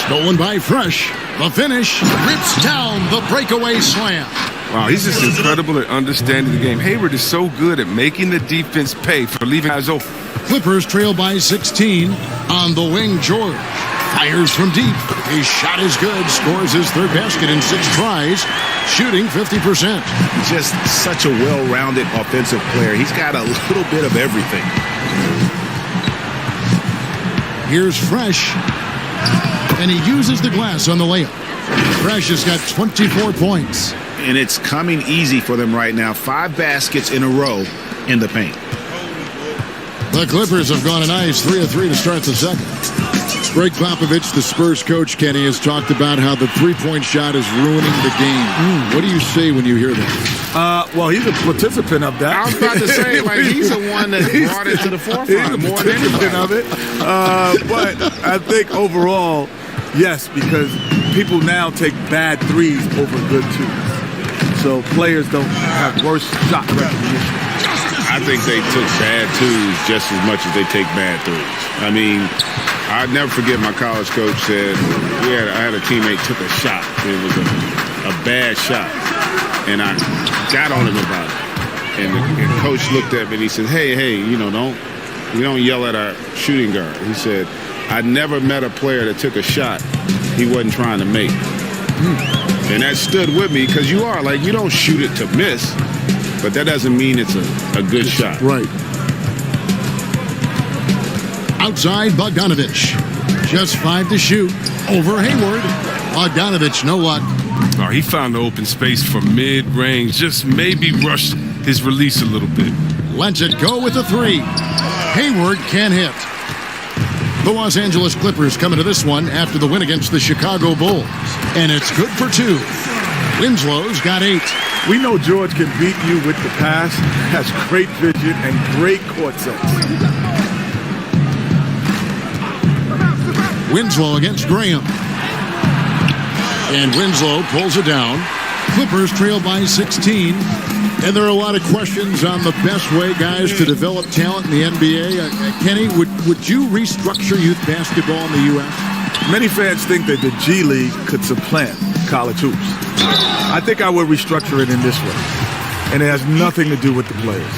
S14: Stolen by Fresh. The finish rips down the breakaway slam.
S17: Wow, he's just incredible at understanding the game. Hayward is so good at making the defense pay for leaving guys open.
S14: Clippers trail by 16. On the wing, George fires from deep. His shot is good. Scores his 3rd basket in 6 tries. Shooting 50%.
S18: Just such a well-rounded offensive player. He's got a little bit of everything.
S14: Here's Fresh. And he uses the glass on the layup. Fresh has got 24 points.
S18: And it's coming easy for them right now. 5 baskets in a row in the paint.
S14: The Clippers have gone a nice 3 of 3 to start the second. Greg Popovich, the Spurs coach, Kenny, has talked about how the 3-point shot is ruining the game. What do you say when you hear that?
S15: Well, he's a participant of that.
S18: I was about to say, like, he's the one that brought it to the forefront more than anybody.
S15: Of it. But I think overall, yes, because people now take bad threes over good twos. So players don't have worse shot recognition.
S18: I think they took bad twos just as much as they take bad threes. I mean, I'd never forget my college coach said, I had a teammate took a shot. It was a bad shot. And I got on him about it. And the coach looked at me and he said, hey, we don't yell at our shooting guard. He said, I never met a player that took a shot he wasn't trying to make. And that stood with me because you don't shoot it to miss, but that doesn't mean it's a good shot.
S14: Right. Outside Bogdanovich. Just 5 to shoot. Over Hayward. Bogdanovich, no luck.
S17: Oh, he found the open space from mid-range. Just maybe rush his release a little bit.
S14: Lets it go with a 3. Hayward can't hit. The Los Angeles Clippers come into this one after the win against the Chicago Bulls. And it's good for 2. Winslow's got 8.
S15: We know George can beat you with the pass, has great vision and great court sense.
S14: Winslow against Graham. And Winslow pulls it down. Clippers trail by 16. And there are a lot of questions on the best way, guys, to develop talent in the NBA. Kenny, would you restructure youth basketball in the U.S.?
S15: Many fans think that the G League could supplant college hoops. I think I would restructure it in this way. And it has nothing to do with the players.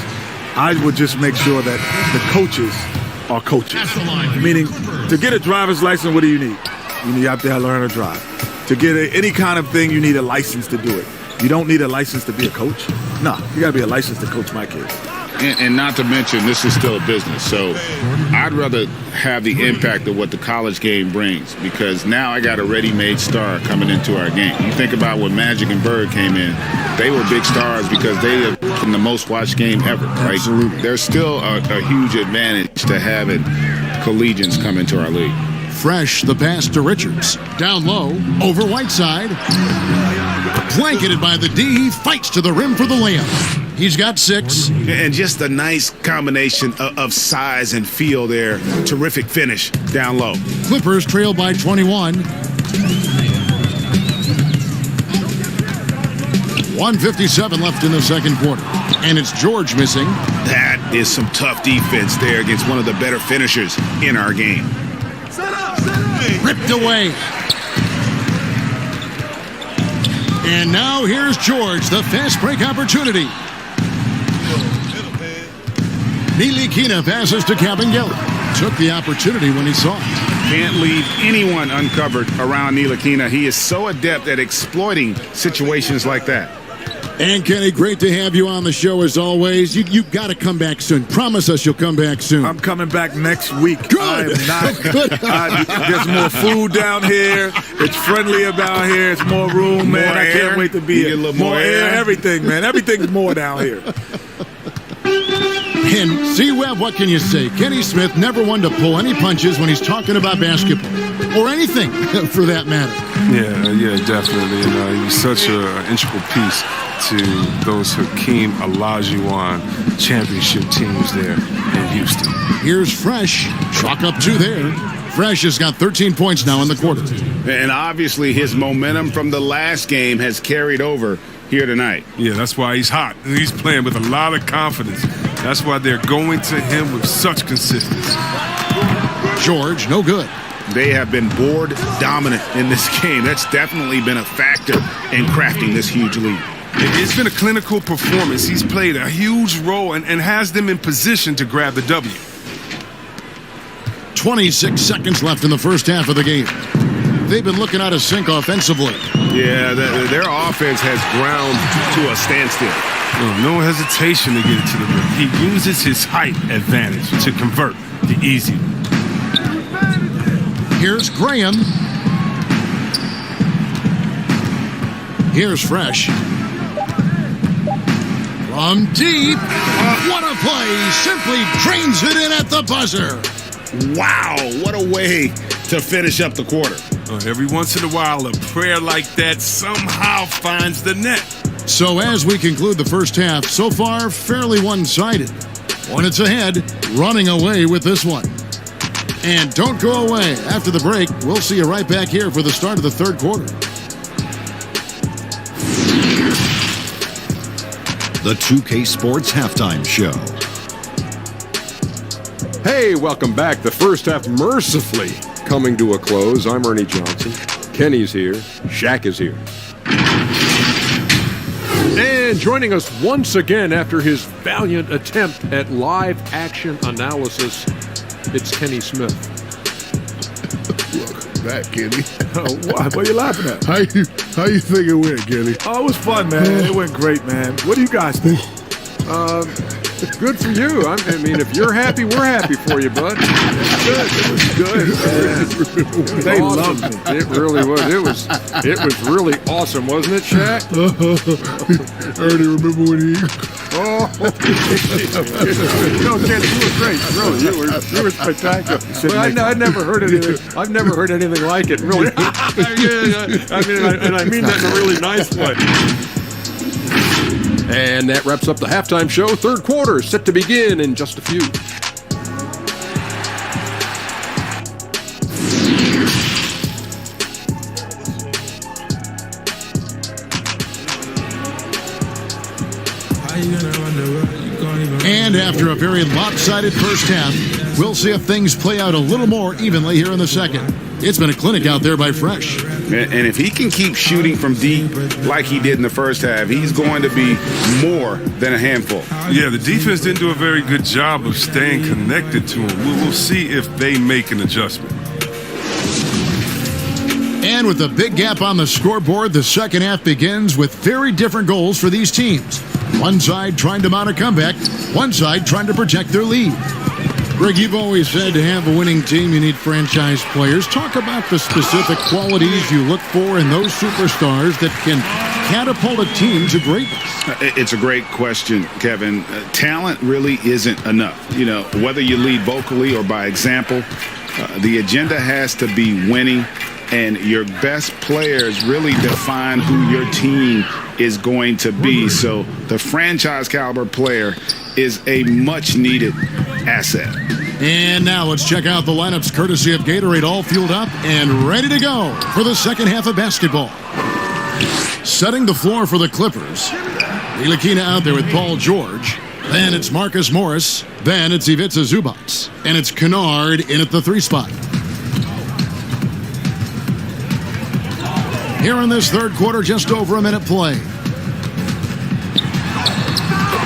S15: I would just make sure that the coaches are coaches. Meaning, to get a driver's license, what do you need? You have to learn to drive. To get any kind of thing, you need a license to do it. You don't need a license to be a coach. No, you got to be a license to coach my kids.
S18: And not to mention, this is still a business. So I'd rather have the impact of what the college game brings, because now I got a ready-made star coming into our game. You think about when Magic and Bird came in, they were big stars because they have been the most watched game ever. Right? Absolutely. There's still a huge advantage to having collegians come into our league.
S14: Fresh, the pass to Richards. Down low, over Whiteside. Blanketed by the D, he fights to the rim for the layup. He's got 6.
S18: And just a nice combination of size and feel there. Terrific finish down low.
S14: Clippers trail by 21. 1:57 left in the second quarter. And it's George missing.
S18: That is some tough defense there against one of the better finishers in our game.
S14: Ripped away. And now here's George, the fast break opportunity. Ntilikina passes to Kabengele. Took the opportunity when he saw it.
S18: Can't leave anyone uncovered around Ntilikina. He is so adept at exploiting situations like that.
S14: And Kenny, great to have you on the show as always. You've got to come back soon. Promise us you'll come back soon.
S15: I'm coming back next week.
S14: Good.
S15: I am not. There's more food down here. It's friendlier down here. It's more room, man.
S18: More
S15: I can't
S18: air.
S15: wait to be here.
S18: More air.
S15: Everything, man. Everything's more down here.
S14: And C-Web, what can you say? Kenny Smith never one to pull any punches when he's talking about basketball. Or anything, for that matter.
S17: Yeah, definitely. You know, he's such an integral piece to those Hakeem Olajuwon championship teams there in Houston.
S14: Here's Fresh. Chalk up 2 there. Fresh has got 13 points now in the quarter.
S18: And obviously his momentum from the last game has carried over here tonight.
S17: Yeah, that's why he's hot. He's playing with a lot of confidence. That's why they're going to him with such consistency.
S14: George, no good.
S18: They have been board dominant in this game. That's definitely been a factor in crafting this huge lead.
S17: It's been a clinical performance. He's played a huge role and has them in position to grab the W.
S14: 26 seconds left in the first half of the game. They've been looking out of sync offensively.
S18: Yeah, their offense has ground to a standstill.
S17: No hesitation to get it to the rim. He uses his height advantage to convert the easy.
S14: Here's Graham. Here's Fresh. From deep. What a play. Simply drains it in at the buzzer.
S18: Wow, what a way to finish up the quarter.
S17: Every once in a while, a prayer like that somehow finds the net.
S14: So as we conclude the first half, so far fairly one-sided. Hornets ahead, running away with this one. And don't go away. After the break, we'll see you right back here for the start of the third quarter.
S20: The 2K Sports Halftime Show.
S21: Hey, welcome back. The first half mercifully coming to a close. I'm Ernie Johnson. Kenny's here. Shaq is here. And joining us once again after his valiant attempt at live action analysis, it's Kenny Smith.
S14: Welcome back, Kenny.
S15: What are you laughing at?
S14: How you think it went, Kenny?
S15: Oh, it was fun, man. It went great, man. What do you guys think?
S21: Good for you. I mean, if you're happy, we're happy for you, bud.
S15: Good. It was good. They
S21: Awesome.
S15: loved me.
S21: It really was. It was really awesome, wasn't it, Shaq?
S14: I already remember when he.
S21: Oh, no, Ken, you were great. Really, you were spectacular. Well, I've never heard anything. I've never heard anything like it. Really, I mean that in a really nice way. And that wraps up the halftime show. Third quarter is set to begin in just a few.
S14: And after a very lopsided first half, we'll see if things play out a little more evenly here in the second. It's been a clinic out there by Fresh.
S18: And if he can keep shooting from deep like he did in the first half, he's going to be more than a handful.
S17: Yeah, the defense didn't do a very good job of staying connected to him. We'll see if they make an adjustment.
S14: And with a big gap on the scoreboard, the second half begins with very different goals for these teams. One side trying to mount a comeback, one side trying to protect their lead. Greg, you've always said to have a winning team, you need franchise players. Talk about the specific qualities you look for in those superstars that can catapult a team to greatness.
S18: It's a great question, Kevin. Talent really isn't enough. You know, whether you lead vocally or by example, the agenda has to be winning, and your best players really define who your team is going to be. So the franchise caliber player is a much needed asset.
S14: And now let's check out the lineups courtesy of Gatorade, all fueled up and ready to go for the second half of basketball. Setting the floor for the Clippers, Ntilikina out there with Paul George. Then it's Marcus Morris. Then it's Ivica Zubac. And it's Kennard in at the 3 spot. Here in this third quarter, just over a minute play.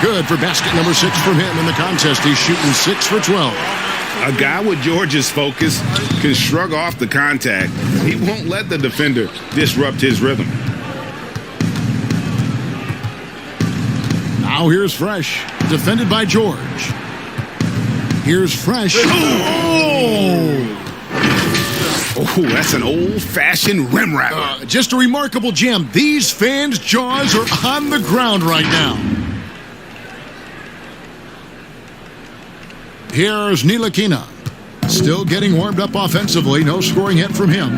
S14: Good for basket number 6 from him in the contest. He's shooting 6 for 12.
S18: A guy with George's focus can shrug off the contact. He won't let the defender disrupt his rhythm.
S14: Now here's Fresh, defended by George. Here's Fresh.
S18: Oh, that's an old-fashioned rim rattler.
S14: Just a remarkable jam. These fans' jaws are on the ground right now. Here's Ntilikina. Still getting warmed up offensively. No scoring yet from him.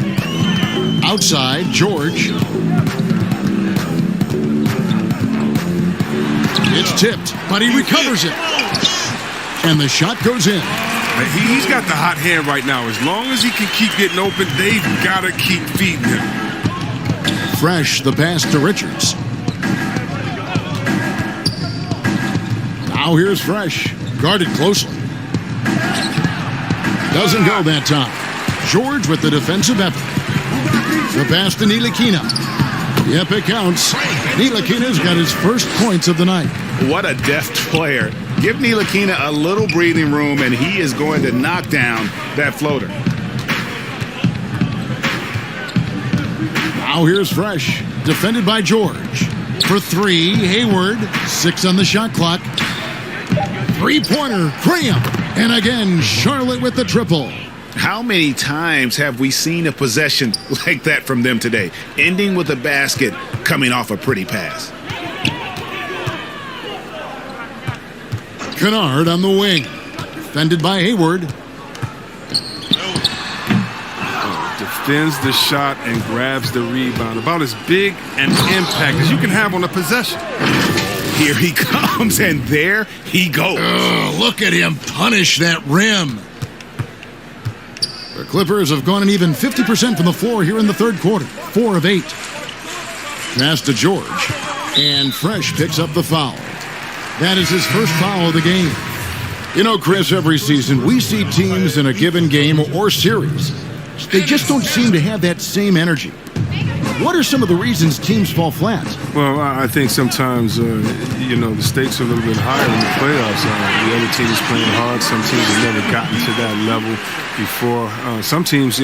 S14: Outside, George. It's tipped, but he recovers it. And the shot goes in.
S17: He's got the hot hand right now. As long as he can keep getting open, they've got to keep feeding him.
S14: Fresh, the pass to Richards. Now here's Fresh, guarded closely. Doesn't go that time. George with the defensive effort. The pass to Ntilikina. Yep, it counts. Ntilikina's got his first points of the night.
S18: What a deft player. Give Ntilikina a little breathing room, and he is going to knock down that floater.
S14: Now here's Fresh, defended by George. For 3, Hayward, 6 on the shot clock. 3-pointer, Graham. And again, Charlotte with the triple.
S18: How many times have we seen a possession like that from them today, ending with a basket coming off a pretty pass?
S14: Kennard on the wing, defended by Hayward.
S17: Defends the shot and grabs the rebound. About as big an impact as you can have on a possession.
S18: Here he comes, and there he goes.
S14: Look at him punish that rim. The Clippers have gone an even 50% from the floor here in the third quarter. 4 of 8. Pass to George. And Fresh picks up the foul. That is his first foul of the game. You know, Chris, every season we see teams in a given game or series. They just don't seem to have that same energy. What are some of the reasons teams fall flat?
S17: Well, I think sometimes, the stakes are a little bit higher in the playoffs. The other team is playing hard. Some teams have never gotten to that level before. Some teams,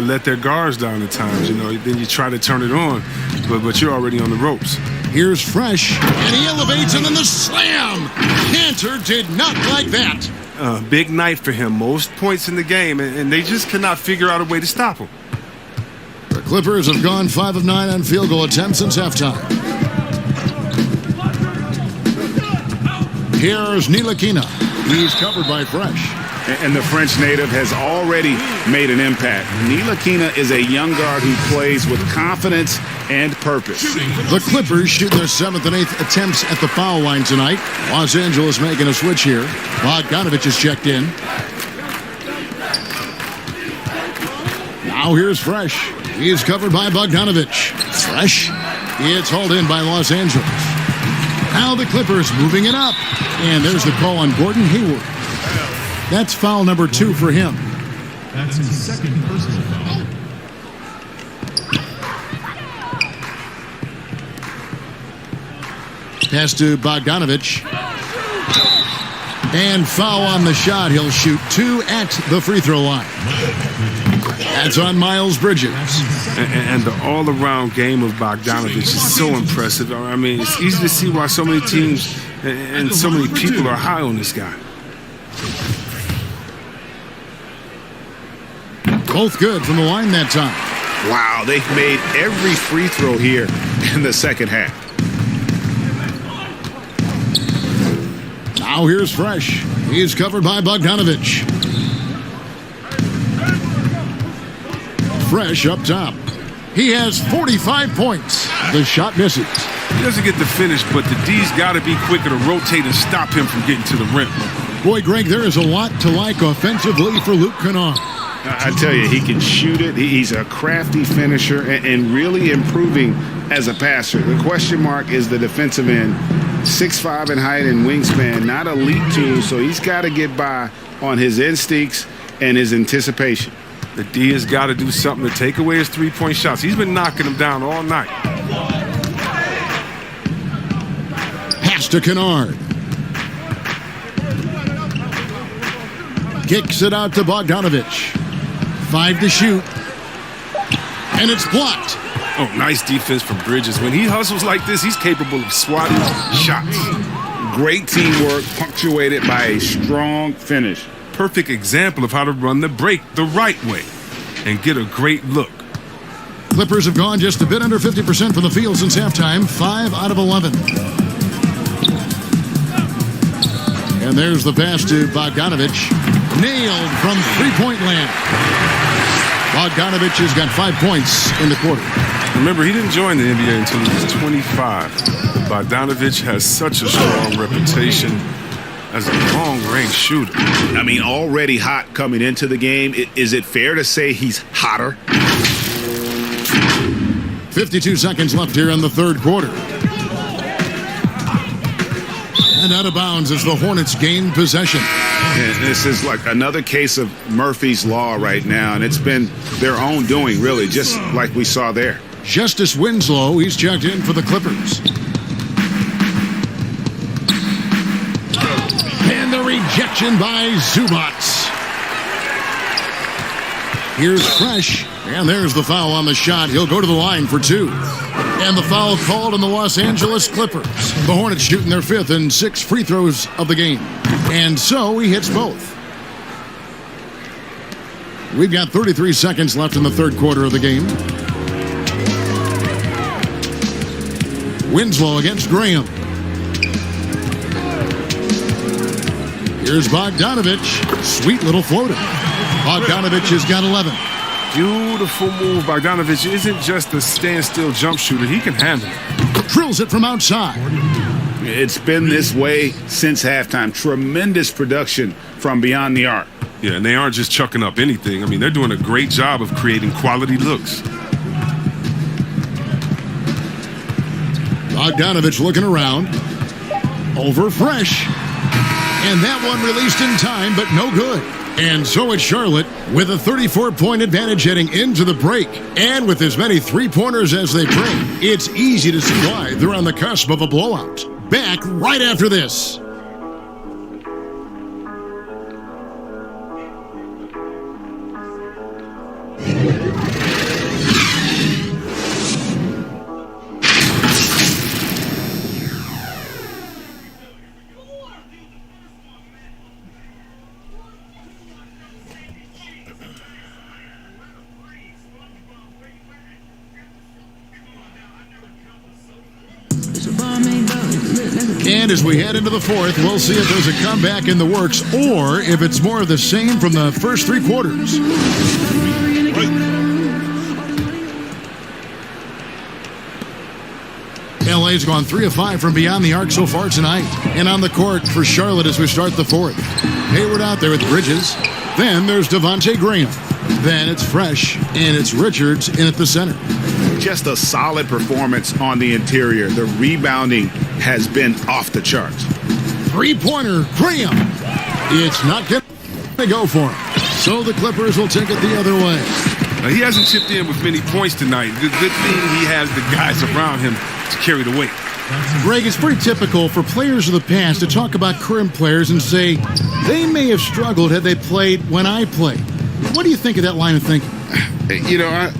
S17: let their guards down at times. Then you try to turn it on, but you're already on the ropes.
S14: Here's Fresh, and he elevates, and then the slam. Cantor did not like that.
S17: Big night for him. Most points in the game, and they just cannot figure out a way to stop him.
S14: The Clippers have gone 5 of 9 on field goal attempts since halftime. Here's Ntilikina. He's covered by Fresh.
S18: And the French native has already made an impact. Ntilikina is a young guard who plays with confidence and purpose.
S14: The Clippers shooting their 7th and 8th attempts at the foul line tonight. Los Angeles making a switch here. Bogdanovich is checked in. Now here's Fresh. He is covered by Bogdanovich. Fresh. It's hauled in by Los Angeles. Now the Clippers moving it up. And there's the call on Gordon Hayward. That's foul number 2 for him.
S1: That's his second personal foul.
S14: Pass to Bogdanovich. And foul on the shot. He'll shoot 2 at the free throw line. That's on Miles Bridges.
S17: And the all-around game of Bogdanovich is so impressive. I mean, it's easy to see why so many teams and so many people are high on this guy.
S14: Both good from the line that time.
S18: Wow, they've made every free throw here in the second half.
S14: Now here's Fresh. He's covered by Bogdanovich. Fresh up top. He has 45 points. The shot misses.
S17: He doesn't get the finish, but the D's got to be quicker to rotate and stop him from getting to the rim.
S14: Boy, Greg, there is a lot to like offensively for Luke Kennard.
S18: I tell you, he can shoot it. He's a crafty finisher and really improving as a passer. The question mark is the defensive end. 6'5" in height and wingspan, not elite tool, so he's got to get by on his instincts and his anticipation.
S17: The D has got to do something to take away his three-point shots. He's been knocking them down all night.
S14: Pass to Kennard. Kicks it out to Bogdanovich. 5 to shoot. And it's blocked.
S17: Oh, nice defense from Bridges. When he hustles like this, he's capable of swatting shots.
S18: Great teamwork punctuated by a strong finish.
S17: Perfect example of how to run the break the right way and get a great look.
S14: Clippers have gone just a bit under 50% from the field since halftime. 5 out of 11. And there's the pass to Bogdanovich. Nailed from three-point land. Bogdanovich has got 5 points in the quarter.
S17: Remember, he didn't join the NBA until he was 25. Bogdanovich has such a strong reputation as a long-range shooter.
S18: I mean, already hot coming into the game. Is it fair to say he's hotter?
S14: 52 seconds left here in the third quarter. And out of bounds as the Hornets gain possession.
S18: And this is like another case of Murphy's Law right now, and it's been their own doing, really, just like we saw there.
S14: Justice Winslow, he's checked in for the Clippers. And the rejection by Zubac. Here's Fresh, and there's the foul on the shot. He'll go to the line for 2. And the foul called on the Los Angeles Clippers. The Hornets shooting their 5th and 6th free throws of the game. And so he hits both. We've got 33 seconds left in the third quarter of the game. Winslow against Graham. Here's Bogdanovich. Sweet little floater. Bogdanovich has got 11.
S17: Beautiful move. Bogdanovich isn't just a standstill jump shooter. He can handle it.
S14: Drills it from outside.
S18: It's been this way since halftime. Tremendous production from beyond the arc.
S17: Yeah, and they aren't just chucking up anything. I mean, they're doing a great job of creating quality looks.
S14: Bogdanovich looking around. Over Fresh. And that one released in time, but no good. And so it's Charlotte with a 34-point advantage heading into the break. And with as many three-pointers as they bring, it's easy to see why they're on the cusp of a blowout. Back right after this. And as we head into the fourth, we'll see if there's a comeback in the works or if it's more of the same from the first three quarters. LA's gone 3 of 5 from beyond the arc so far tonight. And on the court for Charlotte as we start the fourth. Hayward out there with Bridges. Then there's Devontae Graham. Then it's Fresh, and it's Richards in at the center.
S18: Just a solid performance on the interior. The rebounding has been off the charts.
S14: Three-pointer, Graham. It's not going to go for him. So the Clippers will take it the other way.
S17: He hasn't chipped in with many points tonight. Good thing he has the guys around him to carry the weight.
S14: Greg, it's pretty typical for players of the past to talk about current players and say they may have struggled had they played when I played. What do you think of that line of thinking?
S18: You know,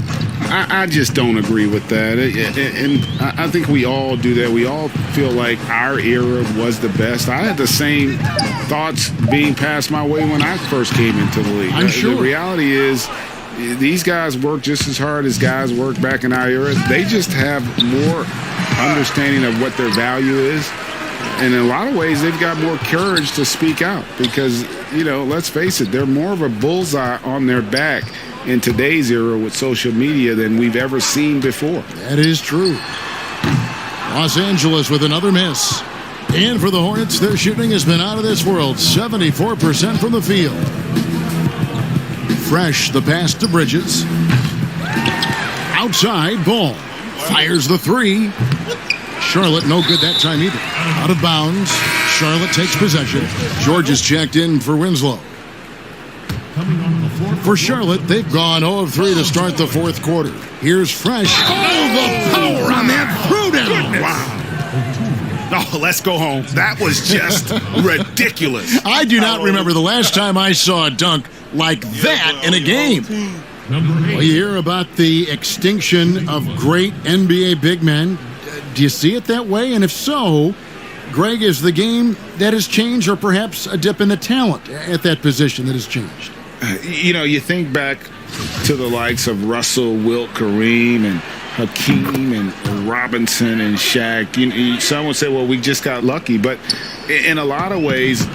S18: I just don't agree with that. And I think we all do that. We all feel like our era was the best. I had the same thoughts being passed my way when I first came into the league.
S14: I'm sure.
S18: The reality is these guys work just as hard as guys worked back in our era. They just have more understanding of what their value is. And in a lot of ways, they've got more courage to speak out because, you know, let's face it, they're more of a bullseye on their back in today's era with social media than we've ever seen before.
S14: That is true. Los Angeles with another miss. And for the Hornets, their shooting has been out of this world, 74% from the field. Fresh, the pass to Bridges. Outside, Ball. Fires the three. Charlotte, no good that time either. Out of bounds. Charlotte takes possession. George is checked in for Winslow. For Charlotte, they've gone 0 of 3 to start the fourth quarter. Here's Fresh. Oh, the power on that throwdown.
S18: Wow. Oh, let's go home. That was just ridiculous.
S14: I do not remember the last time I saw a dunk like that in a game. Well, you hear about the extinction of great NBA big men. Do you see it that way? And if so, Greg, is the game that has changed or perhaps a dip in the talent at that position that has changed?
S18: You know, you think back to the likes of Russell, Wilt, Kareem, and Hakeem, and Robinson, and Shaq. Some would say, well, we just got lucky. But in a lot of ways,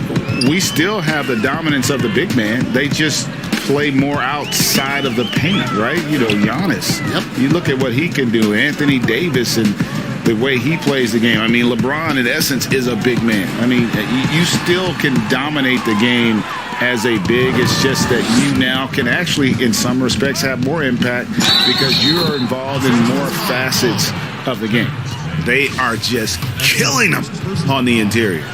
S18: we still have the dominance of the big man. They just play more outside of the paint, right? You know, Giannis.
S14: Yep.
S18: You look at what he can do. Anthony Davis and the way he plays the game. I mean, LeBron, in essence, is a big man. I mean, you still can dominate the game as a big. It's just that you now can actually, in some respects, have more impact because you are involved in more facets of the game. They are just killing them on the interior.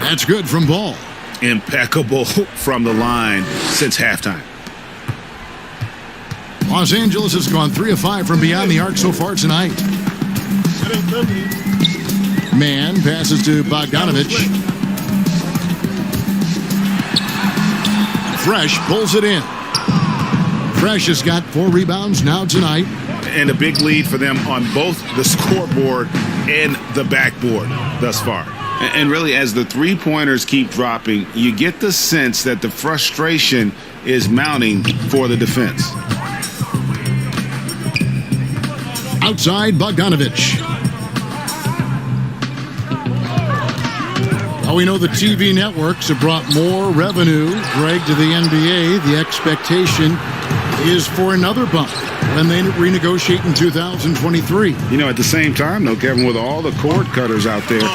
S14: That's good from Ball.
S18: Impeccable from the line since halftime.
S14: Los Angeles has gone 3 of 5 from beyond the arc so far tonight. Man passes to Bogdanovich. Fresh pulls it in. Fresh has got 4 rebounds now tonight.
S18: And a big lead for them on both the scoreboard and the backboard thus far. And really, as the three-pointers keep dropping, you get the sense that the frustration is mounting for the defense.
S14: Outside, Bogdanovich. Well, we know the TV networks have brought more revenue, Greg, to the NBA. The expectation is for another bump when they renegotiate in 2023.
S18: You know, at the same time, though, Kevin, with all the cord cutters out there,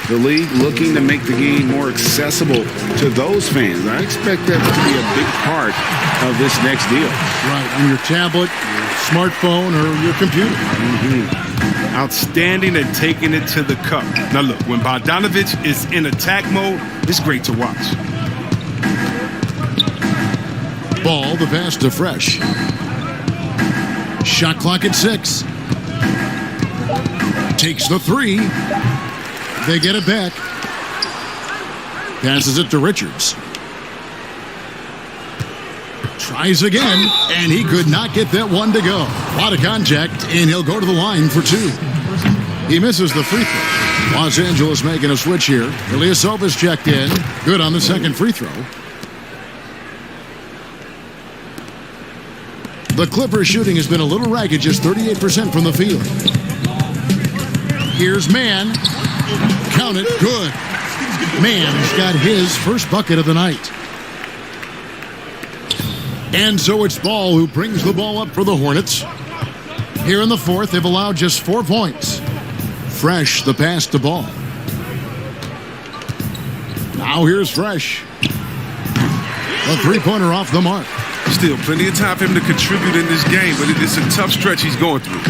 S18: the league looking to make the game more accessible to those fans. I expect that to be a big part of this next deal.
S14: Right, on your tablet, your smartphone, or your computer.
S17: Mm-hmm. Outstanding and taking it to the cup. Now look, when Bogdanovich is in attack mode, it's great to watch.
S14: Ball, the pass to Fresh. Shot clock at 6. Takes the 3. They get it back. Passes it to Richards. Tries again, and he could not get that one to go. A lot of contact, and he'll go to the line for 2. He misses the free throw. Los Angeles making a switch here. Ilyasovas checked in. Good on the second free throw. The Clippers shooting has been a little ragged, just 38% from the field. Here's Man. Count it. Good. Mann's got his first bucket of the night. And so it's Ball who brings the ball up for the Hornets. Here in the fourth, they've allowed just 4 points. Fresh, the pass to Ball. Now here's Fresh. A three-pointer off the mark.
S17: Still plenty of time for him to contribute in this game, but it's a tough stretch he's going through.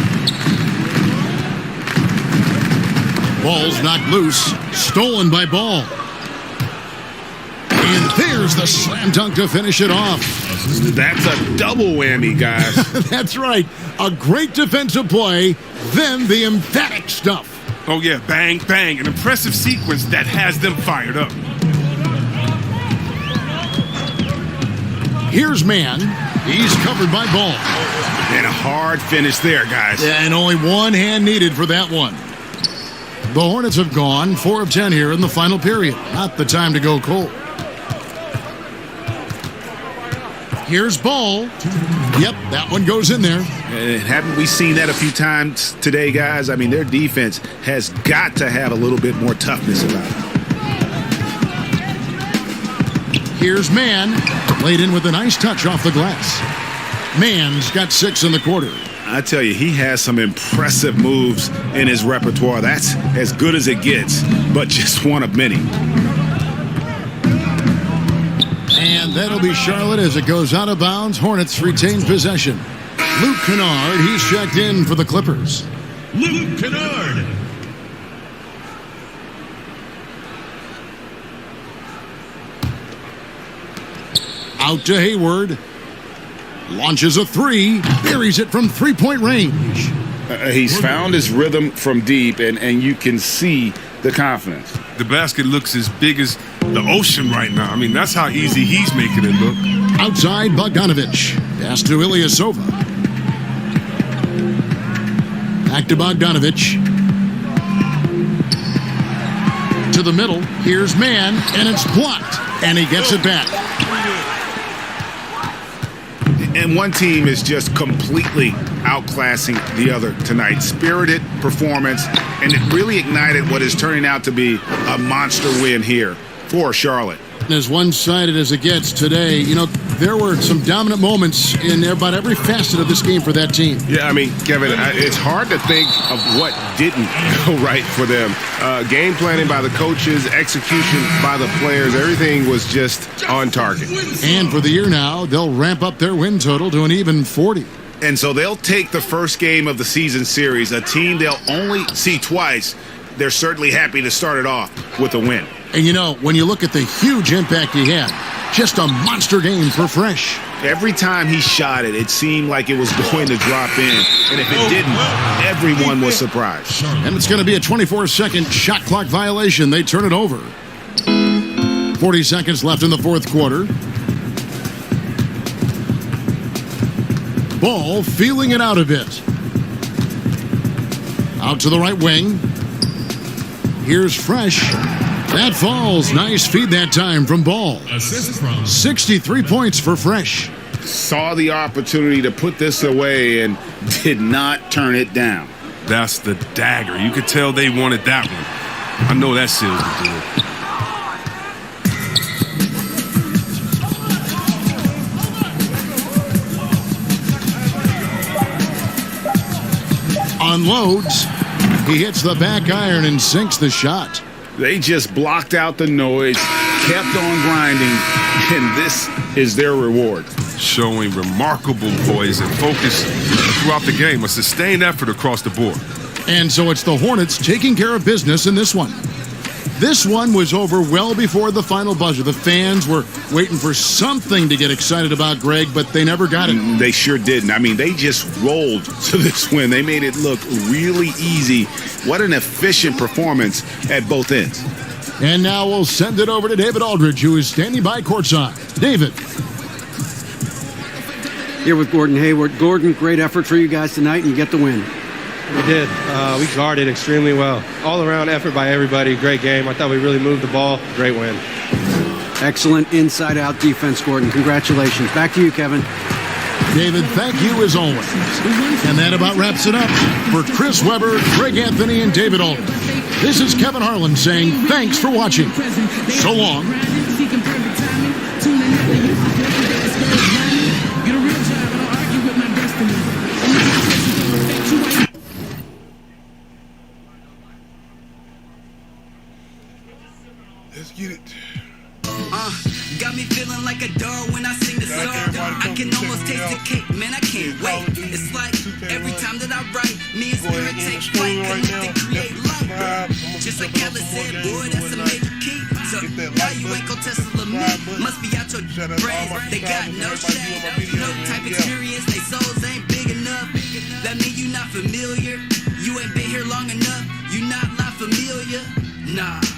S14: Ball's knocked loose. Stolen by Ball. And there's the slam dunk to finish it off.
S8: That's a double whammy, guys.
S14: That's right. A great defensive play, then the emphatic stuff.
S17: Oh, yeah, bang, bang. An impressive sequence that has them fired up.
S14: Here's Mann. He's covered by Ball.
S8: And a hard finish there, guys.
S14: And only one hand needed for that one. The Hornets have gone 4 of 10 here in the final period. Not the time to go cold. Here's Ball. Yep, that one goes in there.
S8: And haven't we seen that a few times today, guys? I mean, their defense has got to have a little bit more toughness about it.
S14: Here's Mann. Laid in with a nice touch off the glass. Mann's got 6 in the quarter.
S8: I tell you, he has some impressive moves in his repertoire. That's as good as it gets, but just one of many.
S14: And that'll be Charlotte as it goes out of bounds. Hornets retain possession. Luke Kennard, he's checked in for the Clippers.
S9: Luke Kennard.
S14: Out to Hayward. Launches a 3. Buries it from 3-point range.
S8: He's found his rhythm from deep, and you can see the confidence.
S17: The basket looks as big as the ocean right now. I mean, that's how easy he's making it look.
S14: Outside, Bogdanovich. Pass to Ilyasova. Back to Bogdanovich. To the middle. Here's Mann, and it's blocked. And he gets it back.
S8: And one team is just completely outclassing the other tonight. Spirited performance, and it really ignited what is turning out to be a monster win here for Charlotte.
S14: As one-sided as it gets today, you know, there were some dominant moments in about every facet of this game for that team.
S8: Yeah, I mean, Kevin, it's hard to think of what didn't go right for them. Game planning by the coaches, execution by the players, everything was just on target.
S14: And for the year now, they'll ramp up their win total to an even 40.
S8: And so they'll take the first game of the season series, a team they'll only see twice. They're certainly happy to start it off with a win.
S14: And you know, when you look at the huge impact he had, just a monster game for Fresh.
S8: Every time he shot it, it seemed like it was going to drop in. And if it didn't, everyone was surprised.
S14: And it's going to be a 24-second shot clock violation. They turn it over. 40 seconds left in the fourth quarter. Ball feeling it out a bit. Out to the right wing. Here's Fresh. That falls. Nice feed that time from Ball.
S9: Assist from
S14: 63 points for Fresh.
S8: Saw the opportunity to put this away and did not turn it down.
S17: That's the dagger. You could tell they wanted that one. I know that seals
S14: the deal. Unloads. He hits the back iron and sinks the shot.
S8: They just blocked out the noise, kept on grinding, and this is their reward.
S17: Showing remarkable poise and focus throughout the game, a sustained effort across the board.
S14: And so it's the Hornets taking care of business in this one. This one was over well before the final buzzer. The fans were waiting for something to get excited about, Greg, but they never got it.
S8: They sure didn't. I mean, they just rolled to this win. They made it look really easy. What an efficient performance at both ends.
S14: And now we'll send it over to David Aldridge, who is standing by courtside. David.
S16: Here with Gordon Hayward. Gordon, great effort for you guys tonight, and you get the win.
S2: We did. We guarded extremely well. All-around effort by everybody. Great game. I thought we really moved the ball. Great win.
S16: Excellent inside-out defense, Gordon. Congratulations. Back to you, Kevin.
S14: David, thank you as always. And that about wraps it up. For Chris Webber, Greg Anthony, and David Aldridge, This is Kevin Harlan saying thanks for watching. So long.
S1: Let's get it.
S10: Got me feeling like a dog when I sing the song. I can almost taste the cake, man, I can't wait. It's like every time that I write, me and Spirit take flight, connect and create light. Just like Khaled said, boy, that's a major key. So now you ain't gon' Tesla me. Must be out your brains. They got no shade, no type experience. They souls ain't big enough. That mean you not familiar. You ain't been here long enough. You not La Familia. Nah.